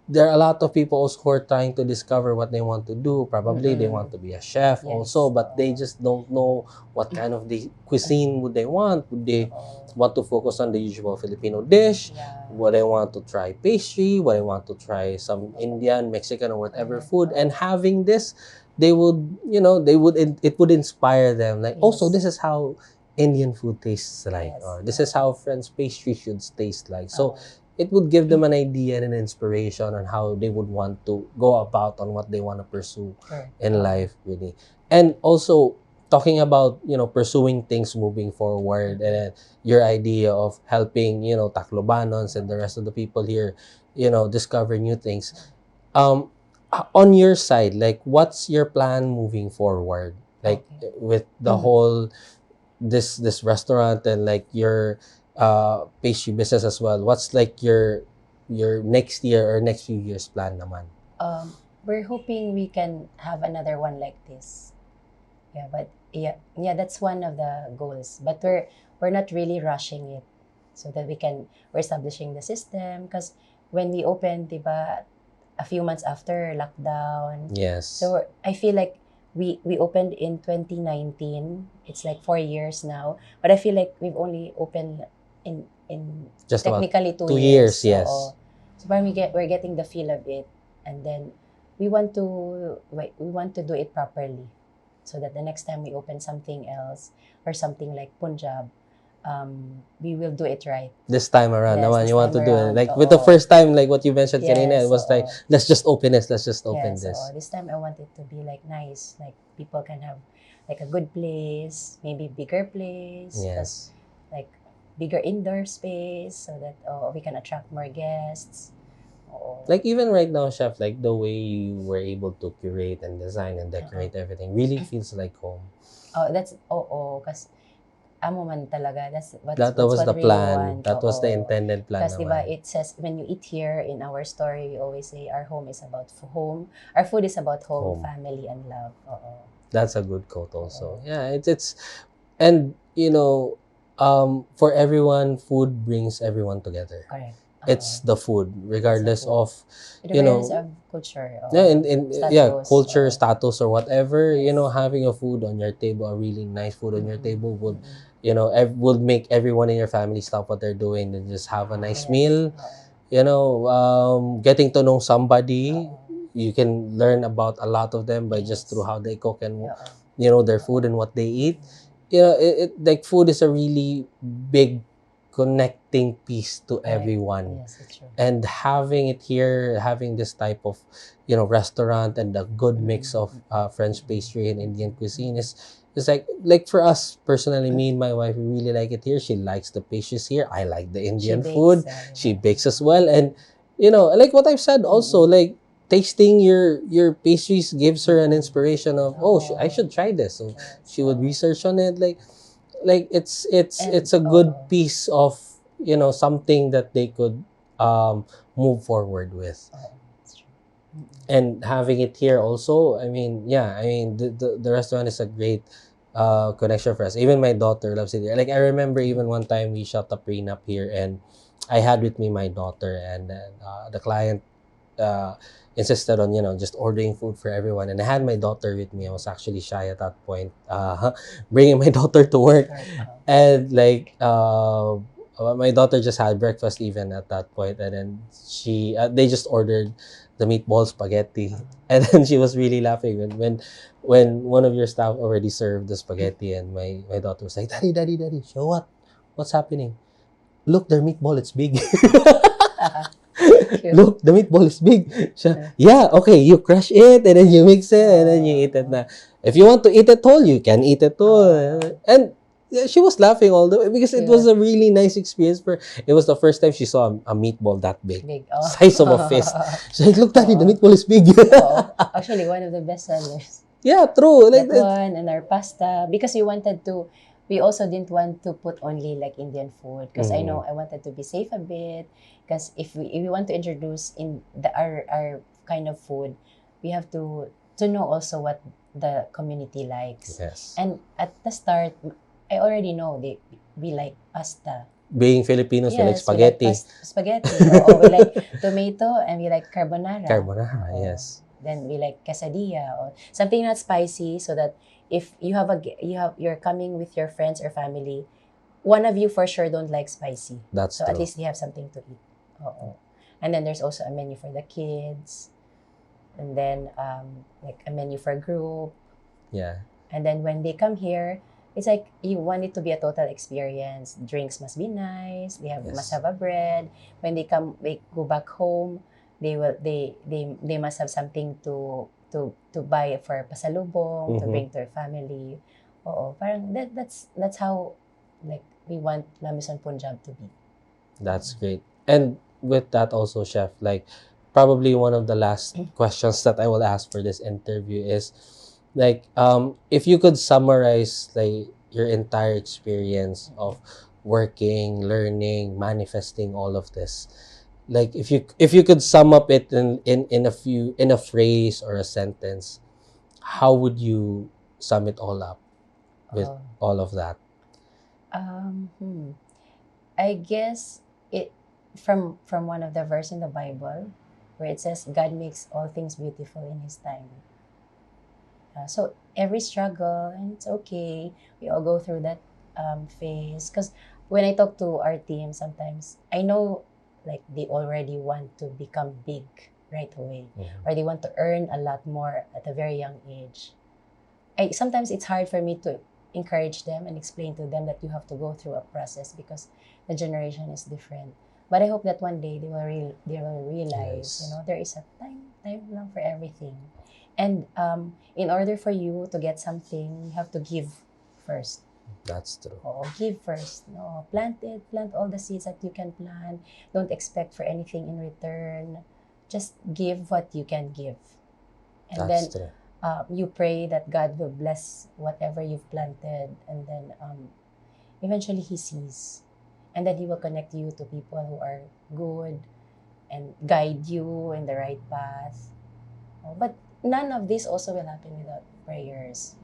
Speaker 1: there are a lot of people also who are trying to discover what they want to do. Probably they want to be a chef also,
Speaker 2: Yes.
Speaker 1: but they just don't know what kind of the cuisine would they want. Would they want to focus on the usual Filipino dish?
Speaker 2: Yeah.
Speaker 1: Would they want to try pastry? Would they want to try some Indian, Mexican, or whatever food? And having this, they would, it would inspire them. Like, oh, so
Speaker 2: Yes.
Speaker 1: this is how Indian food tastes like,
Speaker 2: Yes.
Speaker 1: or this is how French pastry should taste like. So it would give them an idea and an inspiration on how they would want to go about on what they want to pursue
Speaker 2: Correct.
Speaker 1: in life, really. And also talking about, pursuing things moving forward, and your idea of helping, Taclobanons and the rest of the people here, discover new things. On your side, like, what's your plan moving forward? Like, with the whole this restaurant and like your pastry business as well. What's like your next year or next few years plan naman?
Speaker 2: We're hoping we can have another one like this. Yeah, but yeah, that's one of the goals. But we're not really rushing it, so that we're establishing the system. Because when we opened, diba, a few months after lockdown.
Speaker 1: Yes.
Speaker 2: So I feel like we opened in 2019. It's like 4 years now, but I feel like we've only opened in
Speaker 1: Just
Speaker 2: technically
Speaker 1: about
Speaker 2: 2
Speaker 1: 2 years,
Speaker 2: years.
Speaker 1: yes.
Speaker 2: Oo. So parang we're getting the feel of it, and then we want to do it properly, so that the next time we open something else or something like Punjab, we will do it right.
Speaker 1: This time around,
Speaker 2: Yes,
Speaker 1: naman,
Speaker 2: this
Speaker 1: you want to
Speaker 2: time
Speaker 1: do it.
Speaker 2: around,
Speaker 1: Like with the
Speaker 2: oo.
Speaker 1: first time, like what you mentioned kanina, it
Speaker 2: Yes,
Speaker 1: was like,
Speaker 2: oo.
Speaker 1: let's just open this, let's just open
Speaker 2: Yes,
Speaker 1: this.
Speaker 2: so this time I want it to be like nice, like people can have like a good place, maybe bigger place,
Speaker 1: Yes.
Speaker 2: like bigger indoor space, so that we can attract more guests. Oo.
Speaker 1: Like even right now, Chef, like the way you were able to curate and design and decorate everything really feels like home.
Speaker 2: That's kasi amo man talaga, that's
Speaker 1: That
Speaker 2: what's
Speaker 1: was
Speaker 2: what
Speaker 1: the
Speaker 2: we
Speaker 1: plan.
Speaker 2: want.
Speaker 1: That was the
Speaker 2: Oo.
Speaker 1: intended plan
Speaker 2: Because diba,
Speaker 1: naman.
Speaker 2: it says when you eat here in our story, we always say our home is about home. Our food is about home, family, and love. Oo.
Speaker 1: That's a good quote also. Yeah, it's and for everyone, food brings everyone together.
Speaker 2: Correct.
Speaker 1: It's the food, regardless
Speaker 2: food.
Speaker 1: of
Speaker 2: Regardless of culture,
Speaker 1: yeah,
Speaker 2: status,
Speaker 1: culture,
Speaker 2: oo.
Speaker 1: status, or whatever.
Speaker 2: Yes.
Speaker 1: Having a food on your table, a really nice food on your table would would make everyone in your family stop what they're doing and just have a nice meal. Getting to know somebody, you can learn about a lot of them by just through how they cook and their food and what they eat. Like food is a really big connecting piece to everyone.
Speaker 2: Yes, it's true.
Speaker 1: And having it here, having this type of restaurant and a good mix of French pastry and Indian cuisine It's like for us personally, me and my wife, we really like it here. She likes the pastries here. I like the Indian food. She bakes as well, and like what I've said also, like tasting your pastries gives her an inspiration of, oh, I should try this. So she would research on it. Like it's a good piece of something that they could move forward with. And having it here also, I mean, yeah, I mean, the restaurant is a great connection for us. Even my daughter loves it here. Like, I remember even one time we shot a prenup here, and I had with me my daughter, and then the client uh, insisted on, just ordering food for everyone. And I had my daughter with me. I was actually shy at that point, bringing my daughter to work. And like, my daughter just had breakfast even at that point, and then they just ordered the meatball spaghetti, and then she was really laughing when one of your staff already served the spaghetti, and my daughter was like, "Daddy, daddy, daddy, show what's happening? Look, their meatball, it's big." Look, the meatball is big. Siya, yeah, okay, you crush it, and then you mix it, and then you eat it na. If you want to eat it whole, you can eat it whole. And yeah, she was laughing all the way because it was a really nice experience for. It was the first time she saw a meatball that big, size of a fist. She's like, "Look, daddy, the meatball is big."
Speaker 2: Actually, one of the best sellers.
Speaker 1: Yeah, true. Like
Speaker 2: that one and our pasta, because we also didn't want to put only like Indian food, because I know I wanted to be safe a bit, because if we want to introduce in our kind of food, we have to know also what the community likes.
Speaker 1: Yes.
Speaker 2: And at the start, I already know we like pasta.
Speaker 1: Being Filipinos, we like spaghetti.
Speaker 2: We like spaghetti. We like tomato, and we like carbonara.
Speaker 1: Carbonara, yes.
Speaker 2: Then we like quesadilla or something not spicy, so that if you're coming with your friends or family, one of you for sure don't like spicy.
Speaker 1: That's
Speaker 2: so
Speaker 1: true.
Speaker 2: At least they have something to eat. And then there's also a menu for the kids, and then like a menu for group.
Speaker 1: Yeah.
Speaker 2: And then when they come here, it's like you want it to be a total experience. Drinks must be nice. Must have a bread. When they go back home, they must have something to buy for pasalubong, to bring to their family. Parang that's how like we want La Maison Punjab to be.
Speaker 1: That's great. And with that also, Chef, like probably one of the last questions that I will ask for this interview is like if you could summarize like your entire experience of working, learning, manifesting all of this. Like if you could sum up it in a phrase or a sentence, how would you sum it all up with all of that?
Speaker 2: I guess it from one of the verse in the Bible where it says God makes all things beautiful in His time. So every struggle, and it's okay. We all go through that phase. Because when I talk to our team, sometimes I know like they already want to become big right away, or they want to earn a lot more at a very young age. Sometimes it's hard for me to encourage them and explain to them that you have to go through a process because the generation is different. But I hope that one day they will realize, there is a time lang for everything. And in order for you to get something, you have to give first.
Speaker 1: That's true.
Speaker 2: Give first. Plant all the seeds that you can plant. Don't expect for anything in return. Just give what you can give. And
Speaker 1: That's
Speaker 2: then
Speaker 1: true.
Speaker 2: you pray that God will bless whatever you've planted, and then eventually He sees. And then He will connect you to people who are good and guide you in the right path. But none of this also will happen without prayers.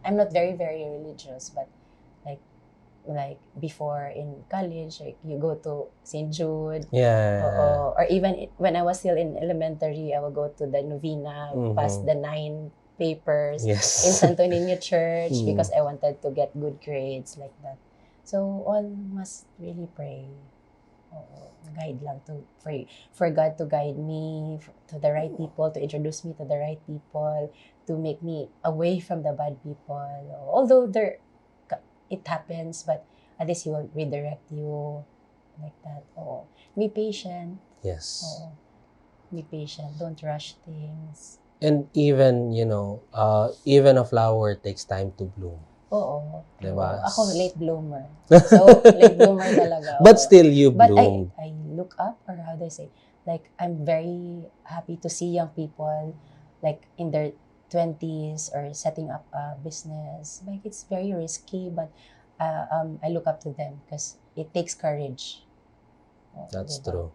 Speaker 2: I'm not very, very religious, but like before in college, like you go to St. Jude. Or even when I was still in elementary, I will go to the novena, pass the 9 papers in Santo Niño Church because I wanted to get good grades like that. So all must really pray. Guide lang for God to guide me to the right people, to introduce me to the right people, to make me away from the bad people. Although it happens, but at least He will redirect you like that. Be patient.
Speaker 1: Yes.
Speaker 2: Be patient. Don't rush things.
Speaker 1: And even, even a flower takes time to bloom.
Speaker 2: Oo.
Speaker 1: Diba?
Speaker 2: Ako, late bloomer. So, late bloomer talaga.
Speaker 1: But still, you
Speaker 2: But
Speaker 1: bloom.
Speaker 2: I look up, or how do I say, like, I'm very happy to see young people, like, in their 20s or setting up a business. Like, it's very risky, but I look up to them because it takes courage.
Speaker 1: That's
Speaker 2: Diba?
Speaker 1: true.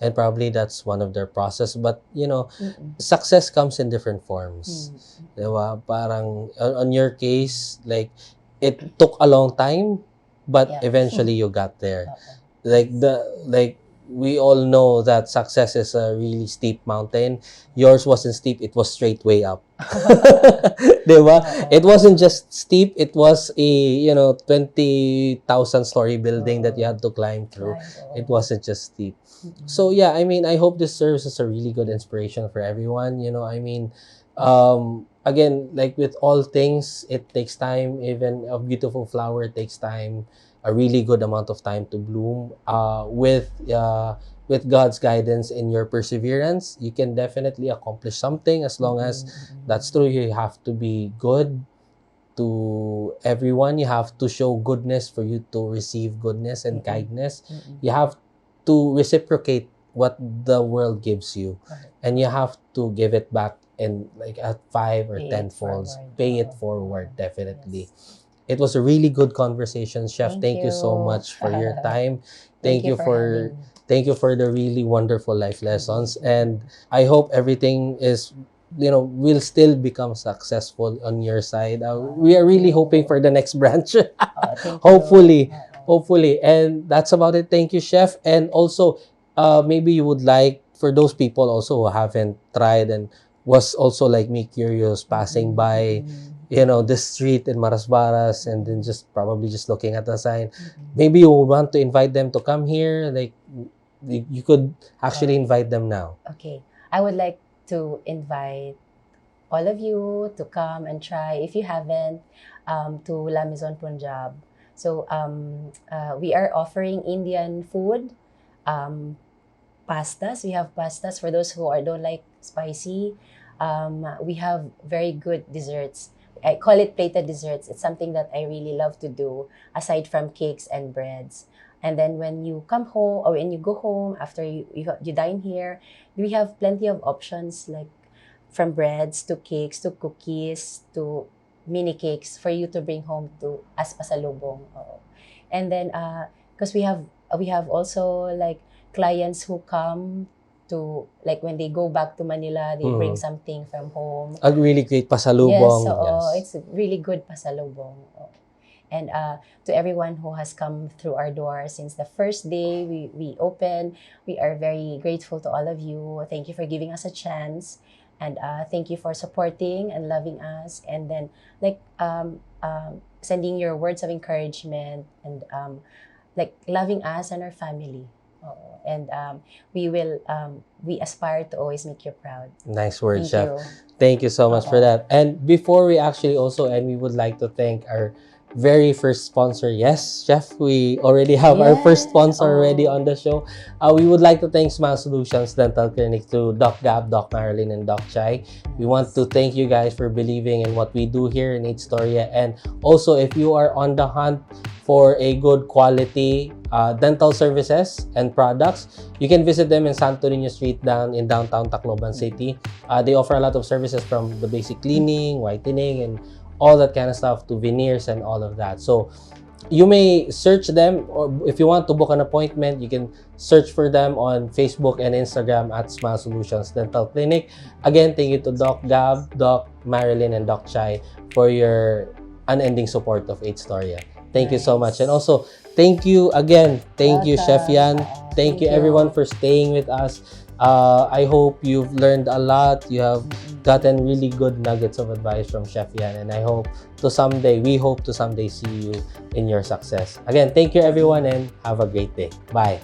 Speaker 1: And probably that's one of their process. But,
Speaker 2: Mm-mm.
Speaker 1: success comes in different forms.
Speaker 2: Mm.
Speaker 1: Diba? Parang, on your case, like, it took a long time, but
Speaker 2: Yeah.
Speaker 1: eventually you got there.
Speaker 2: Oo.
Speaker 1: Like, we all know that success is a really steep mountain. Yours wasn't steep, it was straight way up. Diba? It wasn't just steep, it was a, 20,000 story building that you had to climb through. It wasn't just steep. So yeah, I mean, I hope this serves as a really good inspiration for everyone. Again, like with all things, it takes time. Even a beautiful flower takes time, a really good amount of time to bloom. With God's guidance and your perseverance, you can definitely accomplish something. As long as that's true, you have to be good to everyone. You have to show goodness for you to receive goodness and kindness. You have to reciprocate what the world gives you, and you have to give it back in like at 5 or
Speaker 2: Pay
Speaker 1: 10
Speaker 2: it
Speaker 1: folds.
Speaker 2: forward.
Speaker 1: Pay it forward, definitely. It was a really good conversation, Chef. Thank you so much for your time. Thank you for
Speaker 2: having me.
Speaker 1: thank you for the really wonderful life lessons, and I hope everything is will still become successful on your side. We are really hoping for the next branch.
Speaker 2: Thank
Speaker 1: Hopefully.
Speaker 2: you.
Speaker 1: Hopefully. And that's about it. Thank you, Chef. And also, maybe you would like, for those people also who haven't tried and was also like me curious, passing by, the street in Marasbaras, and then just probably just looking at the sign. Maybe you want to invite them to come here. Like, you could actually invite them now.
Speaker 2: Okay. I would like to invite all of you to come and try, if you haven't, to La Maison Punjab. So we are offering Indian food, pastas. We have pastas for those who don't like spicy. We have very good desserts. I call it plated desserts. It's something that I really love to do, aside from cakes and breads. And then when you come home, or when you go home after you dine here, we have plenty of options, like from breads to cakes to cookies to mini cakes for you to bring home to as pasalubong. Oo. And then because we have also like clients who come to, like, when they go back to Manila, they bring something from home.
Speaker 1: A really great
Speaker 2: Yes,
Speaker 1: pasalubong.
Speaker 2: so
Speaker 1: Yes.
Speaker 2: it's really good pasalubong. And to everyone who has come through our door since the first day we opened, we are very grateful to all of you. Thank you for giving us a chance, and thank you for supporting and loving us, and then like sending your words of encouragement, and like loving us and our family. And we aspire to always make you proud.
Speaker 1: Nice word,
Speaker 2: Thank
Speaker 1: Chef.
Speaker 2: you.
Speaker 1: Thank you so much for that. And before we actually also end, we would like to thank our very first sponsor. Yes, Chef, we already have our first sponsor already on the show. We would like to thank Smile Solutions Dental Clinic, to Doc Gab, Doc Marilyn, and Doc Chai. We want to thank you guys for believing in what we do here in Storya. And also, if you are on the hunt for a good quality dental services and products, you can visit them in Santo Niño Street in downtown Tacloban City. They offer a lot of services, from the basic cleaning, whitening, and all that kind of stuff, to veneers and all of that. So you may search them, or if you want to book an appointment, you can search for them on Facebook and Instagram at Smile Solutions Dental Clinic. Again, thank you to Doc Gab, Doc Marilyn, and Doc Chai for your unending support of 8 Storya. Thank you so much. And also, thank you again. Thank you, Chef Yan. Thank you everyone for staying with us. I hope you've learned a lot. You have gotten really good nuggets of advice from Chef Yan, and we hope to someday see you in your success. Again, thank you everyone, and have a great day. Bye.